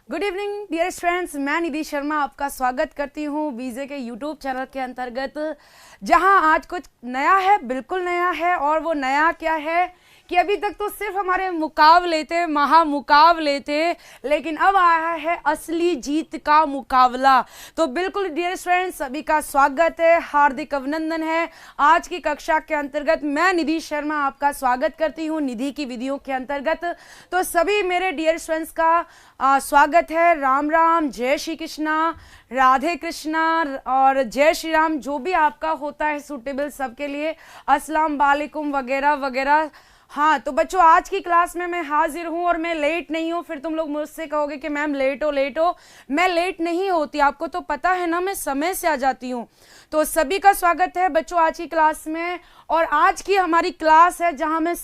Good evening dear friends, मैं निधि शर्मा आपका स्वागत करती हूँ बीजे के यूट्यूब चैनल के अंतर्गत, जहाँ आज कुछ नया है, बिल्कुल नया है। और वो नया क्या है कि अभी तक तो सिर्फ हमारे मुकाबले थे, महामुकाबले थे, लेकिन अब आया है असली जीत का मुकाबला। तो बिल्कुल डियर फ्रेंड्स, सभी का स्वागत है, हार्दिक अभिनंदन है। आज की कक्षा के अंतर्गत मैं निधि शर्मा आपका स्वागत करती हूँ निधि की विधियों के अंतर्गत। तो सभी मेरे डियर फ्रेंड्स का स्वागत है। राम राम, जय श्री कृष्णा, राधे कृष्णा और जय श्री राम, जो भी आपका होता है सूटेबल सबके लिए, अस्सलाम वालेकुम वगैरह वगैरह। हाँ, तो बच्चों आज की क्लास में मैं हाजिर हूँ और मैं लेट नहीं हूँ। फिर तुम लोग मुझसे कहोगे कि मैम लेट हो। मैं लेट नहीं होती, आपको तो पता है ना, मैं समय से आ जाती हूँ। तो सभी का स्वागत है बच्चों आज की क्लास में। और आज की हमारी क्लास है जहाँ मैं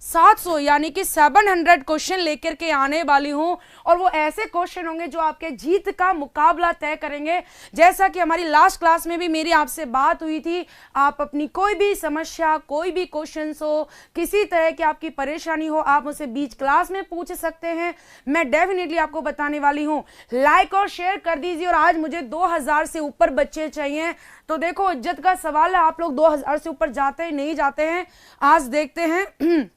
700 यानी कि 700 क्वेश्चन लेकर के आने वाली हूं। और वो ऐसे क्वेश्चन होंगे जो आपके जीत का मुकाबला तय करेंगे। जैसा कि हमारी लास्ट क्लास में भी मेरी आपसे बात हुई थी, आप अपनी कोई भी समस्या, कोई भी क्वेश्चन हो, किसी तरह की आपकी परेशानी हो, आप मुझसे बीच क्लास में पूछ सकते हैं। मैं डेफिनेटली आपको बताने वाली हूँ। लाइक और शेयर कर दीजिए। और आज मुझे 2000 से ऊपर बच्चे चाहिए। तो देखो, इज्जत का सवाल है, आप लोग 2000 से ऊपर जाते हैं नहीं जाते हैं, आज देखते हैं।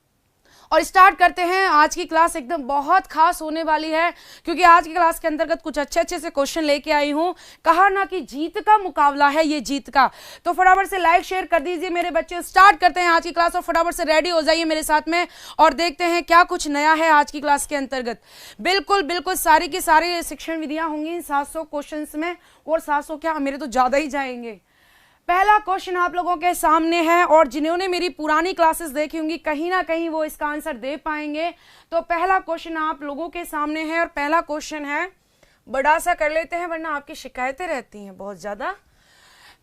और स्टार्ट करते हैं। आज की क्लास एकदम बहुत खास होने वाली है, क्योंकि आज की क्लास के अंतर्गत कुछ अच्छे से क्वेश्चन लेके आई हूं। कहा ना कि जीत का मुकाबला है ये, जीत का। तो फटाफट से लाइक शेयर कर दीजिए मेरे बच्चे। स्टार्ट करते हैं आज की क्लास और फटाफट से रेडी हो जाइए मेरे साथ में और देखते हैं क्या कुछ नया है आज की क्लास के अंतर्गत। बिल्कुल सारी की सारी शिक्षण विधियां होंगी इन 700 क्वेश्चन में। और 700 क्या, मेरे तो ज्यादा ही जाएंगे। पहला क्वेश्चन आप लोगों के सामने है और जिन्होंने मेरी पुरानी क्लासेस देखी होंगी कहीं ना कहीं वो इसका आंसर दे पाएंगे। तो पहला क्वेश्चन आप लोगों के सामने है और पहला क्वेश्चन है, बड़ा सा कर लेते हैं वरना आपकी शिकायतें रहती हैं बहुत ज्यादा।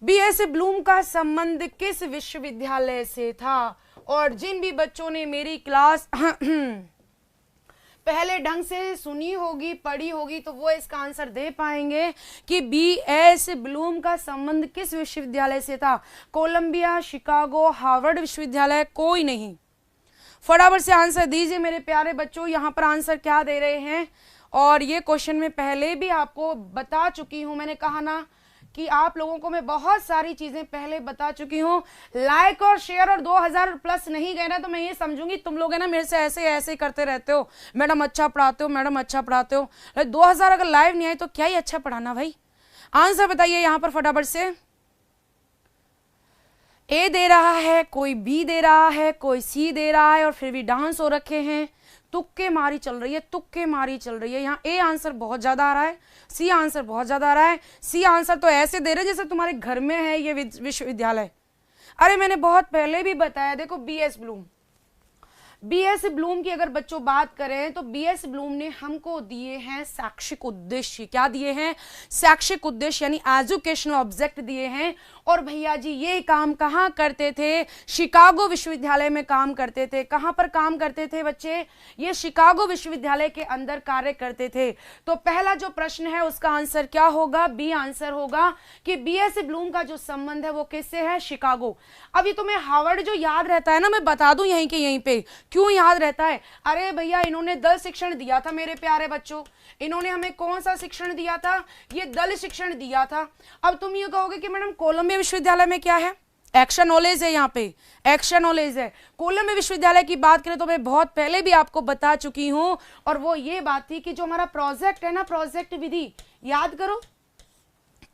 बीएस ब्लूम का संबंध किस विश्वविद्यालय से था? और जिन भी बच्चों ने मेरी क्लास पहले ढंग से सुनी होगी, पढ़ी होगी, तो वो इसका आंसर दे पाएंगे कि बीएस ब्लूम का संबंध किस विश्वविद्यालय से था। कोलंबिया, शिकागो, हार्वर्ड विश्वविद्यालय, कोई नहीं। फटाफट से आंसर दीजिए मेरे प्यारे बच्चों। यहाँ पर आंसर क्या दे रहे हैं? और ये क्वेश्चन में पहले भी आपको बता चुकी हूं। मैंने कहा ना कि आप लोगों को मैं बहुत सारी चीजें पहले बता चुकी हूँ। लाइक और शेयर और 2000 प्लस नहीं गए ना तो मैं ये समझूंगी तुम लोग है ना मेरे से ऐसे करते रहते हो, मैडम अच्छा पढ़ाते हो, मैडम अच्छा पढ़ाते हो। 2000 अगर लाइव नहीं आए तो क्या ही अच्छा पढ़ाना भाई। आंसर बताइए यहाँ पर फटाफट से। ए दे रहा है, कोई बी दे रहा है, कोई सी दे रहा है और फिर भी डांस हो रखे हैं। तुक्के मारी चल रही है, तुक्के मारी चल रही है। यहाँ ए आंसर बहुत ज्यादा आ रहा है, सी आंसर बहुत ज्यादा आ रहा है। सी आंसर तो ऐसे दे रहे जैसे तुम्हारे घर में है ये विश्वविद्यालय। अरे मैंने बहुत पहले भी बताया, देखो बीएस ब्लूम की अगर बच्चों बात करें तो बीएस ब्लूम ने हमको दिए हैं शैक्षिक उद्देश्य। क्या दिए हैं? शैक्षिक उद्देश्य यानी एजुकेशनल ऑब्जेक्ट दिए हैं। और भैया जी ये काम कहाँ करते थे? शिकागो विश्वविद्यालय में काम करते थे। कहाँ पर काम करते थे बच्चे? ये शिकागो विश्वविद्यालय के अंदर कार्य करते थे। तो पहला जो प्रश्न है उसका आंसर क्या होगा? बी आंसर होगा कि बीएस ब्लूम का जो संबंध है वो किससे है? शिकागो। अभी तुम्हें हार्वर्ड जो याद रहता है ना, मैं बता दूं यहीं के यहीं पे क्यों याद रहता है। अरे भैया इन्होंने दल शिक्षण दिया था मेरे प्यारे बच्चों। इन्होंने हमें कौन सा शिक्षण दिया था? ये दल शिक्षण दिया था। अब तुम ये कहोगे कि मैडम कोलंबिया विश्वविद्यालय में क्या है? एक्शन नॉलेज है, यहाँ पे एक्शन नॉलेज है। कोलंबिया विश्वविद्यालय की बात करें तो मैं बहुत पहले भी आपको बता चुकी हूं। और वो ये बात थी कि जो हमारा प्रोजेक्ट है ना, प्रोजेक्ट विधि याद करो,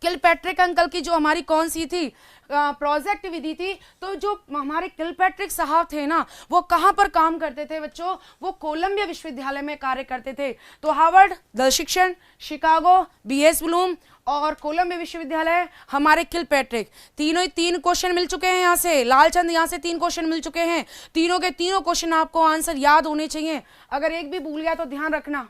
किलपैट्रिक अंकल की जो हमारी कौन सी थी प्रोजेक्ट विधि थी। तो जो हमारे किलपैट्रिक साहब थे ना, वो कहां पर काम करते थे बच्चों? वो कोलंबिया विश्वविद्यालय में कार्य करते थे। तो हार्वर्ड, दल शिक्षण, शिकागो, बीएस ब्लूम और कोलंबिया विश्वविद्यालय हमारे किलपैट्रिक। तीनों ही 3 क्वेश्चन मिल चुके हैं यहाँ से। लालचंद यहाँ से 3 क्वेश्चन मिल चुके हैं। तीनों के तीनों क्वेश्चन आपको आंसर याद होने चाहिए। अगर एक भी भूल गया तो ध्यान रखना।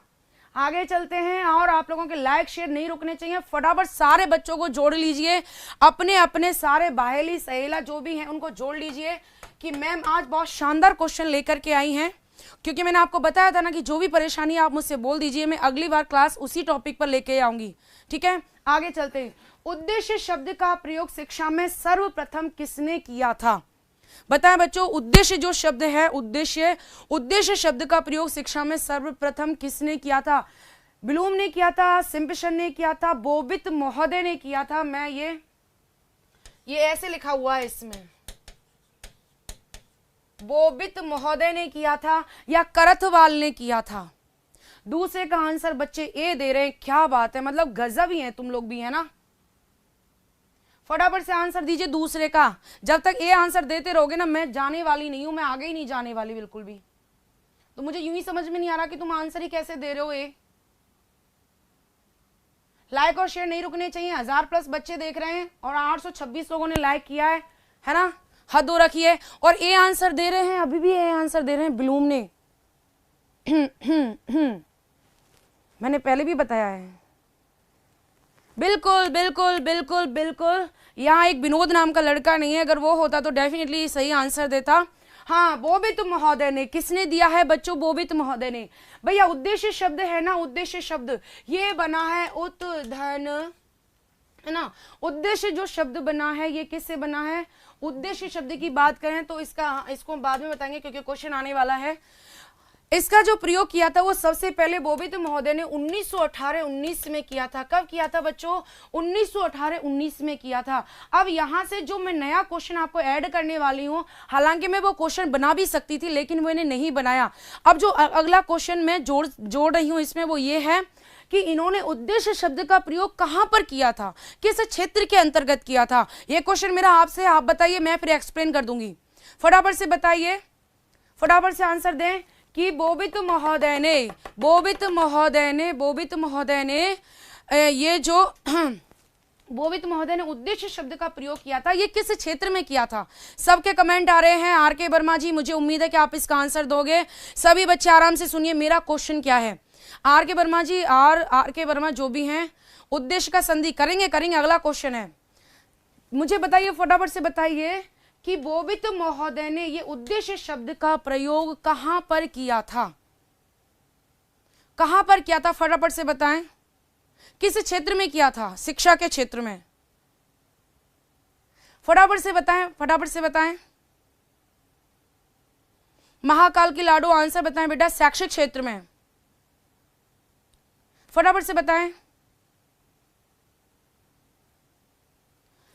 आगे चलते हैं और आप लोगों के लाइक शेयर नहीं रुकने चाहिए। फटाफट सारे बच्चों को जोड़ लीजिए, अपने अपने सारे बाहेली सहेला जो भी हैं उनको जोड़ लीजिए कि मैम आज बहुत शानदार क्वेश्चन लेकर के आई हैं। क्योंकि मैंने आपको बताया था ना कि जो भी परेशानी आप मुझसे बोल दीजिए, मैं अगली बार क्लास उसी टॉपिक पर लेके आऊंगी। ठीक है, आगे चलते हैं। उद्देश्य शब्द का प्रयोग शिक्षा में सर्वप्रथम किसने किया था? बताएं बच्चों, उद्देश्य जो शब्द है, उद्देश्य शब्द का प्रयोग शिक्षा में सर्वप्रथम किसने किया था? ब्लूम ने किया था, सिम्पसन ने किया था, बोबित महोदय ने किया था। मैं ये ऐसे लिखा हुआ है इसमें, बोबित महोदय ने किया था या करथवाल ने किया था। दूसरे का आंसर बच्चे ए दे रहे हैं, क्या बात है, मतलब गजब ही है तुम लोग भी, है ना। फटाफट से आंसर दीजिए दूसरे का। जब तक ए आंसर देते रहोगे ना, मैं जाने वाली नहीं हूं, मैं आगे ही नहीं जाने वाली बिल्कुल भी। तो मुझे यूं ही समझ में नहीं आ रहा कि तुम आंसर ही कैसे दे रहे हो। ए लाइक और शेयर नहीं रुकने चाहिए। 1000+ बच्चे देख रहे हैं और 826 लोगों ने लाइक किया है ना, हद हो रखी है। और ए आंसर दे रहे हैं, अभी भी ए आंसर दे रहे हैं ब्लूम ने। मैंने पहले भी बताया है। बिल्कुल बिल्कुल बिल्कुल बिल्कुल, यहाँ एक विनोद नाम का लड़का नहीं है, अगर वो होता तो डेफिनेटली सही आंसर देता। हाँ, बोबित महोदय ने, किसने दिया है बच्चों, बोबित महोदय ने। भैया उद्देश्य शब्द है ना, उद्देश्य शब्द ये बना है उत्धन, है ना। उद्देश्य जो शब्द बना है ये किससे बना है, उद्देश्य शब्द की बात करें तो इसको बाद में बताएंगे क्योंकि क्वेश्चन आने वाला है। इसका जो प्रयोग किया था वो सबसे पहले बोबित महोदय ने 1918-19 में किया था। कब किया था बच्चों, 1918-19 में किया था। अब यहाँ से जो मैं नया क्वेश्चन आपको ऐड करने वाली हूँ, हालांकि मैं वो क्वेश्चन बना भी सकती थी लेकिन वो इन्हें नहीं बनाया। अब जो अगला क्वेश्चन मैं जोड़ रही हूँ इसमें वो ये है कि इन्होंने उद्देश्य शब्द का प्रयोग कहां पर किया था, किस क्षेत्र के अंतर्गत किया था। यह क्वेश्चन मेरा आपसे, आप बताइए, मैं फिर एक्सप्लेन कर दूंगी। फटाफट से बताइए, फटाफट से आंसर दें कि बोबित महोदय ने ये जो बोबित महोदय ने उद्देश्य शब्द का प्रयोग किया था, ये किस क्षेत्र में किया था। सबके कमेंट आ रहे हैं। आर के वर्मा जी, मुझे उम्मीद है कि आप इसका आंसर दोगे। सभी बच्चे आराम से सुनिए मेरा क्वेश्चन क्या है। आर के वर्मा जी, आर के वर्मा जो भी हैं, उद्देश्य का संधि करेंगे। अगला क्वेश्चन है, मुझे बताइए, फटाफट से बताइए कि बोबित महोदय ने ये उद्देश्य शब्द का प्रयोग कहां पर किया था, कहां पर किया था, फटाफट से बताएं। किस क्षेत्र में किया था, शिक्षा के क्षेत्र में। फटाफट से बताएं, फटाफट से बताएं। महाकाल की लाडो, आंसर बताएं बेटा, शैक्षिक क्षेत्र में। फटाफट से बताएं।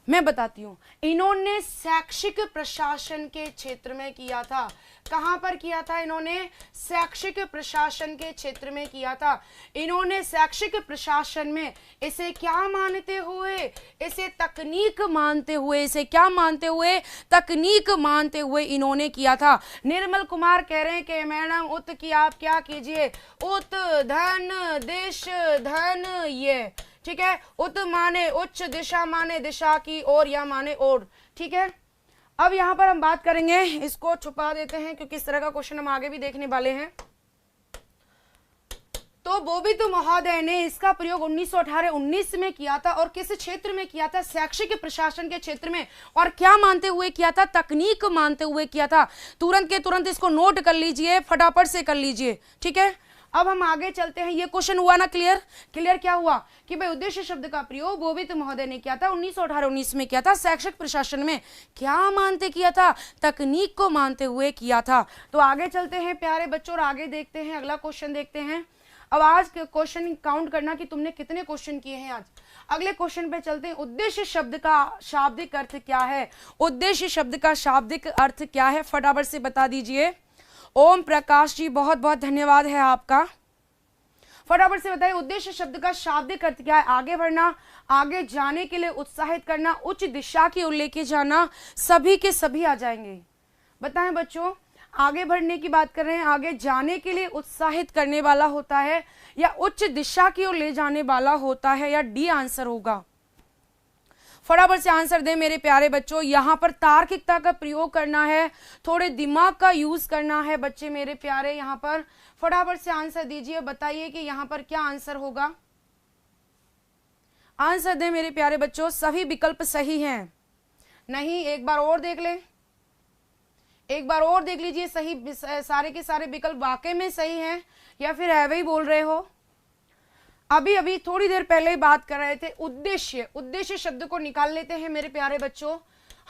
मैं बताती हूं, इन्होंने शैक्षिक प्रशासन के क्षेत्र में किया था। कहां पर किया था इन्होंने, शैक्षिक प्रशासन के क्षेत्र में किया था। इन्होंने शैक्षिक प्रशासन में इसे क्या मानते हुए, इसे तकनीक मानते हुए, इसे क्या मानते हुए, तकनीक मानते हुए इन्होंने किया था। निर्मल कुमार कह रहे हैं कि मैडम उत की आप क्या कीजिए, उत धन देश धन, ये ठीक है। उत माने उच्च, दिशा माने दिशा की ओर, या माने ओर, ठीक है। अब यहां पर हम बात करेंगे, इसको छुपा देते हैं क्योंकि इस तरह का क्वेश्चन हम आगे भी देखने वाले हैं। तो बोबित महोदय ने इसका प्रयोग 1918-19 में किया था और किस क्षेत्र में किया था, शैक्षिक प्रशासन के क्षेत्र में। और क्या मानते हुए किया था, तकनीक मानते हुए किया था। तुरंत के तुरंत इसको नोट कर लीजिए, फटाफट से कर लीजिए, ठीक है। अब हम आगे चलते हैं। ये क्वेश्चन हुआ ना क्लियर क्या हुआ कि भाई उद्देश्य शब्द का प्रयोग बोबित महोदय ने किया था 1918-19 में किया था। शैक्षिक प्रशासन में क्या मानते किया था, तकनीक को मानते हुए किया था। तो आगे चलते हैं प्यारे बच्चों और आगे देखते हैं, अगला क्वेश्चन देखते हैं। अब आज के क्वेश्चन काउंट करना कि तुमने कितने क्वेश्चन किए हैं आज। अगले क्वेश्चन पे चलते हैं। उद्देश्य शब्द का शाब्दिक अर्थ क्या है, उद्देश्य शब्द का शाब्दिक अर्थ क्या है, फटाफट से बता दीजिए। ओम प्रकाश जी, बहुत बहुत धन्यवाद है आपका। फटाफट से बताइए उद्देश्य शब्द का शाब्दिक अर्थ क्या है। आगे बढ़ना, आगे जाने के लिए उत्साहित करना, उच्च दिशा की ओर लेके जाना, सभी के सभी आ जाएंगे। बताएं बच्चों, आगे बढ़ने की बात कर रहे हैं, आगे जाने के लिए उत्साहित करने वाला होता है या उच्च दिशा की ओर ले जाने वाला होता है, या डी आंसर होगा। फटाफट से आंसर दें मेरे प्यारे बच्चों। यहां पर तार्किकता का प्रयोग करना है, थोड़े दिमाग का यूज करना है बच्चे मेरे प्यारे। यहां पर फटाफट से आंसर दीजिए, बताइए कि यहां पर क्या आंसर होगा। आंसर दें मेरे प्यारे बच्चों। सभी विकल्प सही हैं नहीं, एक बार और देख लें, एक बार और देख लीजिए, सही सारे के सारे विकल्प वाकई में सही हैं या फिर है वही बोल रहे हो। अभी थोड़ी देर पहले ही बात कर रहे थे उद्देश्य, उद्देश्य शब्द को निकाल लेते हैं मेरे प्यारे बच्चों।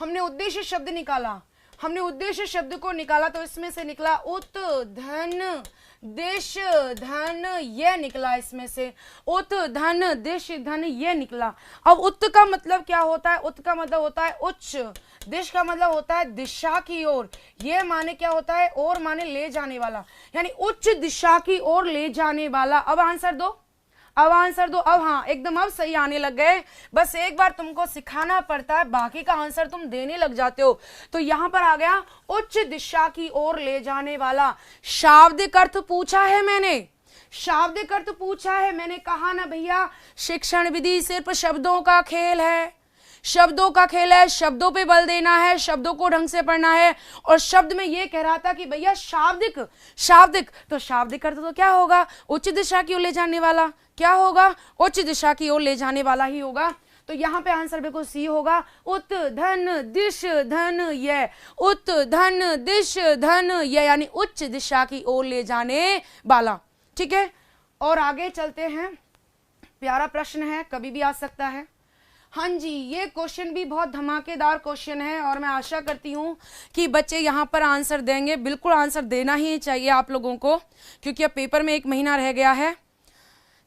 हमने उद्देश्य शब्द निकाला, हमने उद्देश्य शब्द को निकाला तो इसमें से निकला उत धन दिश धन, ये निकला इसमें से उत धन दिश धन, ये निकला। अब उत का मतलब क्या होता है? उत का मतलब होता है उच्च, दिश का मतलब होता है दिशा की ओर, ये माने क्या होता है? और माने ले जाने वाला, यानी उच्च दिशा की ओर ले जाने वाला। अब आंसर दो, अब आंसर दो। अब हाँ, एकदम अब सही आने लग गए, बस एक बार तुमको सिखाना पड़ता है, बाकी का आंसर तुम देने लग जाते हो। तो यहां पर आ गया उच्च दिशा की ओर ले जाने वाला। शाब्दिक अर्थ पूछा है मैंने, शाब्दिक अर्थ पूछा है मैंने, कहा ना भैया शिक्षण विधि सिर्फ शब्दों का खेल है, शब्दों का खेल है, शब्दों पे बल देना है, शब्दों को ढंग से पढ़ना है। और शब्द में ये कह रहा था कि भैया शाब्दिक, शाब्दिक, तो शाब्दिक अर्थ तो क्या होगा? उच्च दिशा की ओर ले जाने वाला। क्या होगा? उच्च दिशा की ओर ले जाने वाला ही होगा। तो यहाँ पे आंसर बिल्कुल सी होगा, उत धन दिश धन ये, उत धन दिश धन ये, यानी उच्च दिशा की ओर ले जाने वाला। ठीक है, और आगे चलते हैं। प्यारा प्रश्न है, कभी भी आ सकता है। हाँ जी, ये क्वेश्चन भी बहुत धमाकेदार क्वेश्चन है और मैं आशा करती हूँ कि बच्चे यहाँ पर आंसर देंगे। बिल्कुल आंसर देना ही चाहिए आप लोगों को, क्योंकि अब पेपर में 1 महीना रह गया है।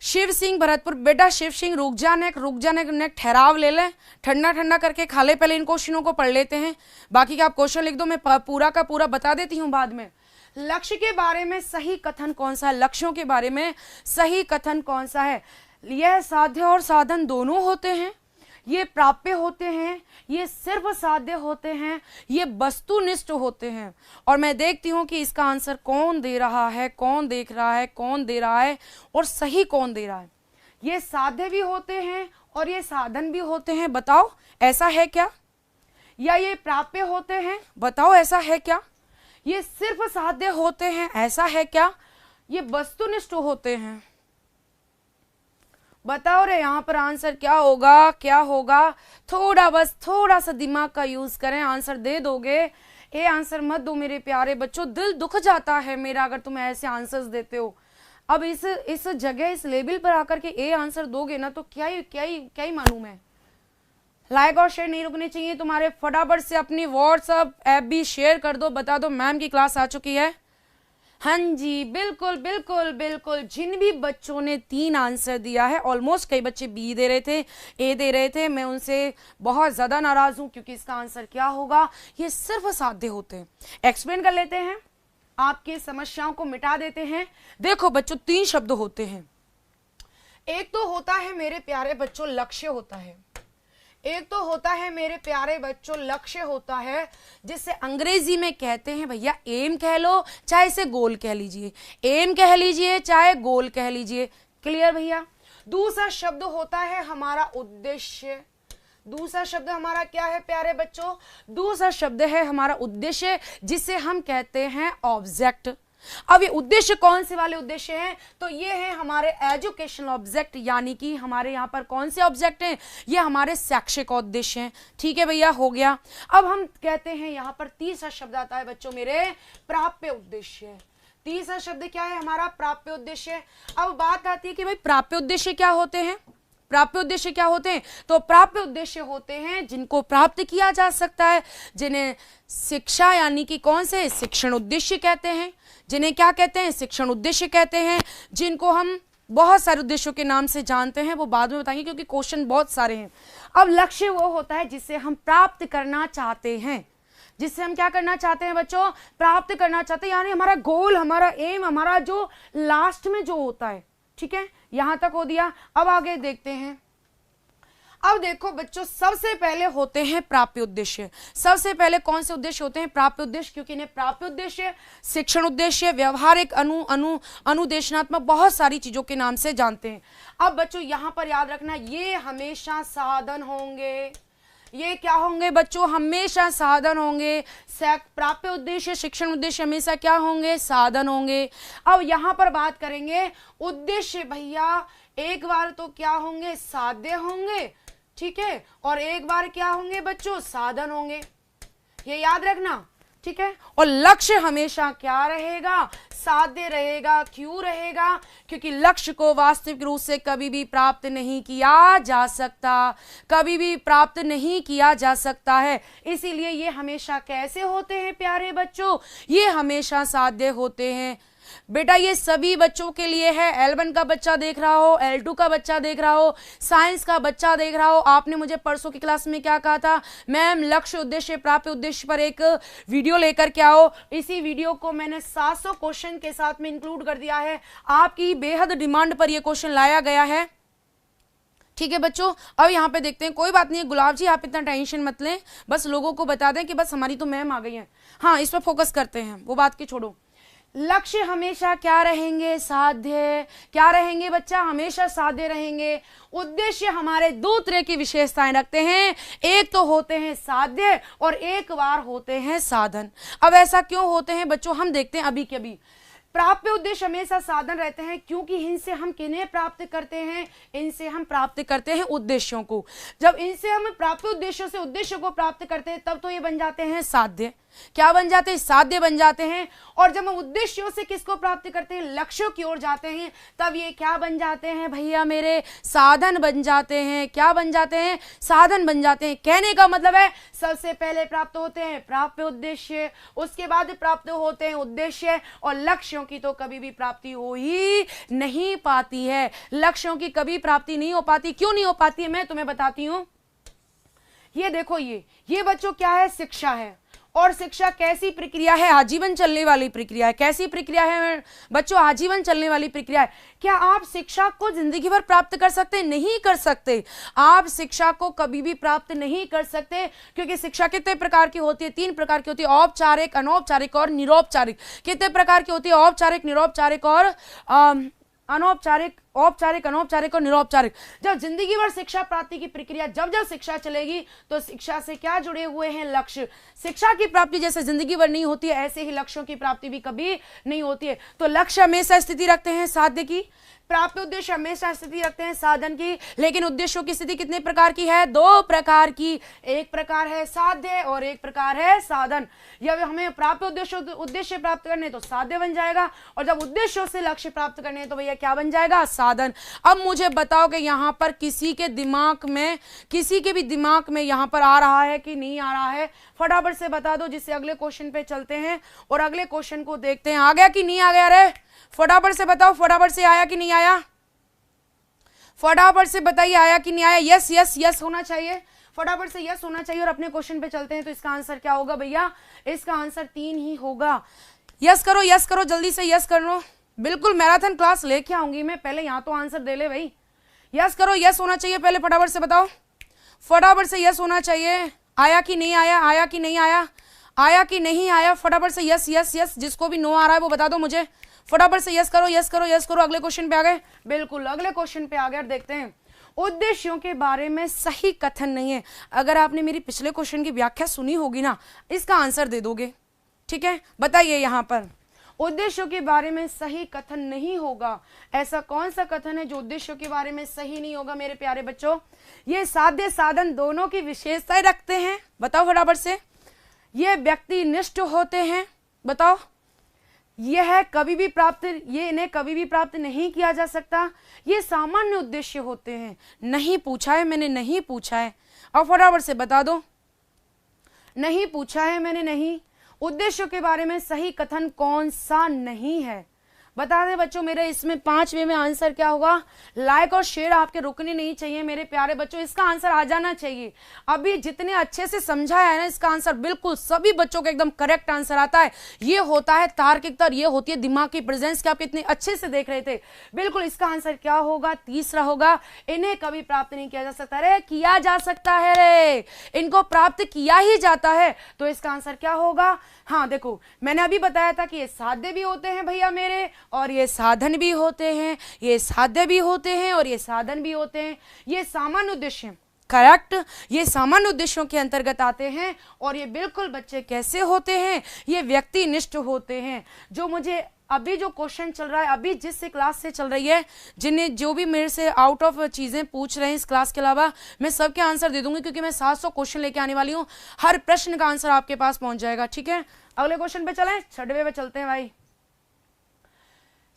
शिव सिंह भरतपुर, बेटा शिव सिंह रुक जा नेक ठहराव ले ले, ठंडा ठंडा करके खा ले, पहले इन क्वेश्चनों को पढ़ लेते हैं, बाकी का आप क्वेश्चन लिख दो, मैं पूरा का पूरा बता देती हूँ बाद में। लक्ष्य के बारे में सही कथन कौन सा है? लक्ष्यों के बारे में सही कथन कौन सा है? यह साध्य और साधन दोनों होते हैं, ये प्राप्य होते हैं, ये सिर्फ साध्य होते हैं, ये वस्तुनिष्ठ होते हैं। और मैं देखती हूँ कि इसका आंसर कौन दे रहा है, कौन देख रहा है, कौन दे रहा है और सही कौन दे रहा है। ये साध्य भी होते हैं और ये साधन भी होते हैं, बताओ ऐसा है क्या? या ये प्राप्य होते हैं, बताओ ऐसा है क्या? ये सिर्फ साध्य होते हैं, ऐसा है क्या? ये वस्तुनिष्ठ होते हैं, बताओ रे। यहाँ पर आंसर क्या होगा? क्या होगा? थोड़ा, बस थोड़ा सा दिमाग का यूज करें, आंसर दे दोगे। ए आंसर मत दो मेरे प्यारे बच्चों, दिल दुख जाता है मेरा अगर तुम ऐसे आंसर्स देते हो। अब इस जगह, इस लेवल पर आकर के ए आंसर दोगे ना, तो क्या ही मानूं मैं। लाइक और शेयर नहीं रुकने चाहिए तुम्हारे, फटाफट से अपनी व्हाट्सएप ऐप भी शेयर कर दो, बता दो मैम की क्लास आ चुकी है। हाँ जी, बिल्कुल बिल्कुल बिल्कुल। जिन भी बच्चों ने 3 आंसर दिया है, ऑलमोस्ट कई बच्चे बी दे रहे थे, ए दे रहे थे, मैं उनसे बहुत ज्यादा नाराज हूं, क्योंकि इसका आंसर क्या होगा? ये सिर्फ साध्य होते हैं। एक्सप्लेन कर लेते हैं, आपकी समस्याओं को मिटा देते हैं। देखो बच्चों, 3 शब्द होते हैं। एक तो होता है मेरे प्यारे बच्चों लक्ष्य होता है, एक तो होता है मेरे प्यारे बच्चों लक्ष्य होता है, जिसे अंग्रेजी में कहते हैं भैया एम कह लो, चाहे इसे गोल कह लीजिए, एम कह लीजिए चाहे गोल कह लीजिए। क्लियर भैया? दूसरा शब्द होता है हमारा उद्देश्य। दूसरा शब्द हमारा क्या है प्यारे बच्चों? दूसरा शब्द है हमारा उद्देश्य, जिसे हम कहते हैं ऑब्जेक्ट। अब ये उद्देश्य कौन से वाले उद्देश्य हैं? तो ये है हमारे एजुकेशनल ऑब्जेक्ट, यानी कि हमारे यहाँ पर कौन से ऑब्जेक्ट हैं? ये हमारे शैक्षिक उद्देश्य हैं। ठीक है भैया, हो गया। अब हम कहते हैं यहाँ पर तीसरा शब्द आता है बच्चों मेरे, प्राप्य उद्देश्य। तीसरा शब्द क्या है हमारा? प्राप्य उद्देश्य। अब बात आती है कि भाई प्राप्य उद्देश्य क्या होते हैं? प्राप्य उद्देश्य क्या होते हैं? तो प्राप्य उद्देश्य होते हैं जिनको प्राप्त किया जा सकता है, जिन्हें शिक्षा यानी कि कौन से शिक्षण उद्देश्य कहते हैं, जिन्हें क्या कहते हैं? शिक्षण उद्देश्य कहते हैं, जिनको हम बहुत सारे उद्देश्यों के नाम से जानते हैं, वो बाद में बताएंगे क्योंकि क्वेश्चन बहुत सारे हैं। अब लक्ष्य वो होता है जिसे हम प्राप्त करना चाहते हैं, जिससे हम क्या करना चाहते हैं बच्चों? प्राप्त करना चाहते हैं, यानी हमारा गोल, हमारा एम, हमारा जो लास्ट में जो होता है। ठीक है, यहां तक हो दिया। अब आगे देखते हैं। अब देखो बच्चों, सबसे पहले होते हैं प्राप्य उद्देश्य। सबसे पहले कौन से उद्देश्य होते हैं? प्राप्य उद्देश्य, क्योंकि इन्हें प्राप्य उद्देश्य, शिक्षण उद्देश्य, व्यवहारिक, अनुदेशनात्मक, बहुत सारी चीजों के नाम से जानते हैं। अब बच्चों यहां पर याद रखना, ये हमेशा साधन होंगे। ये क्या होंगे बच्चों? हमेशा साधन होंगे। प्राप्य उद्देश्य, शिक्षण उद्देश्य हमेशा क्या होंगे? साधन होंगे। अब यहां पर बात करेंगे उद्देश्य, भैया एक बार तो क्या होंगे? साध्य होंगे, ठीक है, और एक बार क्या होंगे बच्चों? साधन होंगे। ये याद रखना, ठीक है। और लक्ष्य हमेशा क्या रहेगा, साध्य रहेगा। क्यों रहेगा, क्योंकि लक्ष्य को वास्तविक रूप से कभी भी प्राप्त नहीं किया जा सकता, कभी भी प्राप्त नहीं किया जा सकता है। इसीलिए ये हमेशा कैसे होते हैं प्यारे बच्चों, ये हमेशा साध्य होते हैं। बेटा ये सभी बच्चों के लिए है, L1 का बच्चा देख रहा हो, L2 का बच्चा देख रहा हो, साइंस का बच्चा देख रहा हो। आपने मुझे परसों की क्लास में क्या कहा था, मैम लक्ष्य उद्देश्य प्राप्य उद्देश्य पर एक वीडियो लेकर के आओ। इसी वीडियो को मैंने 700 क्वेश्चन के साथ में इंक्लूड कर दिया है। आपकी बेहद डिमांड पर यह क्वेश्चन लाया गया है। ठीक है बच्चों, अब यहाँ पे देखते हैं। कोई बात नहीं है गुलाब जी, आप इतना टेंशन मत लें, बस लोगों को बता दें कि बस हमारी तो मैम आ गई है। हाँ, इस पर फोकस करते हैं, वो बात की छोड़ो। लक्ष्य हमेशा क्या रहेंगे, साध्य। क्या रहेंगे बच्चा, हमेशा साध्य रहेंगे। उद्देश्य हमारे दो तरह की विशेषताएं रखते हैं, एक तो होते हैं साध्य और एक बार होते हैं साधन। अब ऐसा क्यों होते हैं बच्चों, हम देखते हैं अभी के अभी। प्राप्य उद्देश्य हमेशा साधन रहते हैं, क्योंकि इनसे हम किन्हें प्राप्त करते हैं, इनसे हम प्राप्त करते हैं उद्देश्यों को। जब इनसे हम प्राप्य उद्देश्यों से उद्देश्य को प्राप्त करते हैं तब तो ये बन जाते हैं साध्य। क्या बन जाते हैं, साध्य बन जाते हैं। और जब हम उद्देश्यों से किसको प्राप्त करते हैं, लक्ष्यों की ओर जाते हैं, तब ये क्या बन जाते हैं भैया मेरे, साधन बन जाते हैं। क्या बन जाते हैं, साधन बन जाते हैं। कहने का मतलब है सबसे पहले प्राप्त होते हैं प्राप्य उद्देश्य, उसके बाद प्राप्त होते हैं उद्देश्य, और लक्ष्यों की तो कभी भी प्राप्ति हो ही नहीं पाती है। लक्ष्यों की कभी प्राप्ति नहीं हो पाती। क्यों नहीं हो पाती है, मैं तुम्हें बताती हूं। ये देखो, ये बच्चों क्या है, शिक्षा है। और शिक्षा कैसी प्रक्रिया है, आजीवन चलने वाली प्रक्रिया है। कैसी प्रक्रिया है बच्चों, आजीवन चलने वाली प्रक्रिया है। क्या आप शिक्षा को जिंदगी भर प्राप्त कर सकते, नहीं कर सकते। आप शिक्षा को कभी भी प्राप्त नहीं कर सकते, क्योंकि शिक्षा कितने प्रकार की होती है, 3 प्रकार की होती है, औपचारिक, अनौपचारिक और निरौपचारिक। कितने प्रकार की होती है, औपचारिक, निरौपचारिक और अनौपचारिक, औपचारिक, अनौपचारिक और निरौपचारिक। जब जिंदगी भर शिक्षा प्राप्ति की प्रक्रिया, जब जब शिक्षा चलेगी तो शिक्षा से क्या जुड़े हुए हैं, लक्ष्य। शिक्षा की प्राप्ति जैसे जिंदगी भर नहीं होती है, ऐसे ही लक्ष्यों की प्राप्ति भी कभी नहीं होती है। तो लक्ष्य हमेशा स्थिति रखते हैं साध्य की, प्राप्य उद्देश्य हमेशा स्थिति रखते हैं साधन की। लेकिन उद्देश्यों की स्थिति कितने प्रकार की है, 2 प्रकार की। एक प्रकार है साध्य और एक प्रकार है साधन। जब हमें प्राप्य उद्देश्य प्राप्त करने तो साध्य बन जाएगा, और जब उद्देश्यों से लक्ष्य प्राप्त करने तो भैया क्या बन जाएगा, साधन। अब मुझे बताओ कि यहाँ पर किसी के भी दिमाग में यहाँ पर आ रहा है कि नहीं आ रहा है, फटाफट से बता दो, जिससे अगले क्वेश्चन पे चलते हैं और अगले क्वेश्चन को देखते हैं। आ गया कि नहीं आ गया रे, फटाफट से बताओ, फटाफट से आया कि नहीं आया, फटाफट से बताइए आया कि नहीं आया। यस यस यस होना चाहिए, फटाफट से यस होना चाहिए। और अपने क्वेश्चन पे चलते हैं। तो इसका आंसर क्या होगा भैया, इसका आंसर 3 ही होगा। यस करो जल्दी से, यस कर लो। बिल्कुल मैराथन क्लास लेके आऊंगी मैं, पहले यहाँ तो आंसर दे ले भाई। यस करो, यस होना चाहिए पहले, फटाफट से बताओ, फटाफट से यस होना चाहिए। आया कि नहीं आया, आया कि नहीं आया, आया कि नहीं आया, फटाफट से यस यस यस। जिसको भी नो आ रहा है वो बता दो मुझे, फटाफट से यस करो, यस करो, यस करो। अगले क्वेश्चन पे आ गए, बिल्कुल अगले क्वेश्चन पे आ गए। देखते हैं, उद्देश्यों के बारे में सही कथन नहीं है। अगर आपने मेरी पिछले क्वेश्चन की व्याख्या सुनी होगी ना, इसका आंसर दे दोगे। ठीक है, बताइए यहाँ पर उद्देश्यों के बारे में सही कथन नहीं होगा। ऐसा कौन सा कथन है जो उद्देश्यों के बारे में सही नहीं होगा मेरे प्यारे बच्चों। ये साध्य साधन दोनों की विशेषताएं रखते हैं, बताओ फटाफट से। ये व्यक्तिनिष्ठ होते हैं, बताओ। ये इन्हें कभी भी प्राप्त नहीं किया जा सकता। ये सामान्य उद्देश्य होते हैं। नहीं पूछा है मैंने, नहीं पूछा है, अब फटाफट से बता दो। नहीं पूछा है मैंने, नहीं। उद्देश्यों के बारे में सही कथन कौन सा नहीं है, बता दें बच्चों। मेरे इसमें 5वें में आंसर क्या होगा, लाइक और शेयर आपके रुकने नहीं चाहिए मेरे प्यारे बच्चों, इसका आंसर आ जाना चाहिए। अभी जितने अच्छे से समझाया है ना, इसका आंसर बिल्कुल सभी बच्चों को एकदम करेक्ट आंसर आता है। ये होता है तार्किकता, ये होती है दिमाग की प्रेजेंस कि आप कितने अच्छे से देख रहे थे। बिल्कुल इसका आंसर क्या होगा, तीसरा होगा। इन्हें कभी प्राप्त नहीं किया जा सकता। अरे किया जा सकता है रे, इनको प्राप्त किया ही जाता है। तो इसका आंसर क्या होगा, हाँ देखो मैंने अभी बताया था कि ये साध्य भी होते हैं भैया मेरे, और ये साधन भी होते हैं। ये साध्य भी होते हैं और ये साधन भी होते हैं। ये सामान्य उद्देश्य, करेक्ट, ये सामान्य उद्देश्यों के अंतर्गत आते हैं। और ये बिल्कुल बच्चे कैसे होते हैं, ये व्यक्तिनिष्ठ होते हैं। जो मुझे अभी जो क्वेश्चन चल रहा है, अभी जिस क्लास से चल रही है, जिन्हें जो भी मेरे से आउट ऑफ चीजें पूछ रहे हैं इस क्लास के अलावा, मैं सबके आंसर दे दूंगी, क्योंकि मैं 700 क्वेश्चन लेके आने वाली हूँ। हर प्रश्न का आंसर आपके पास पहुंच जाएगा। ठीक है, अगले क्वेश्चन पे चलें, 6वें पे चलते हैं भाई।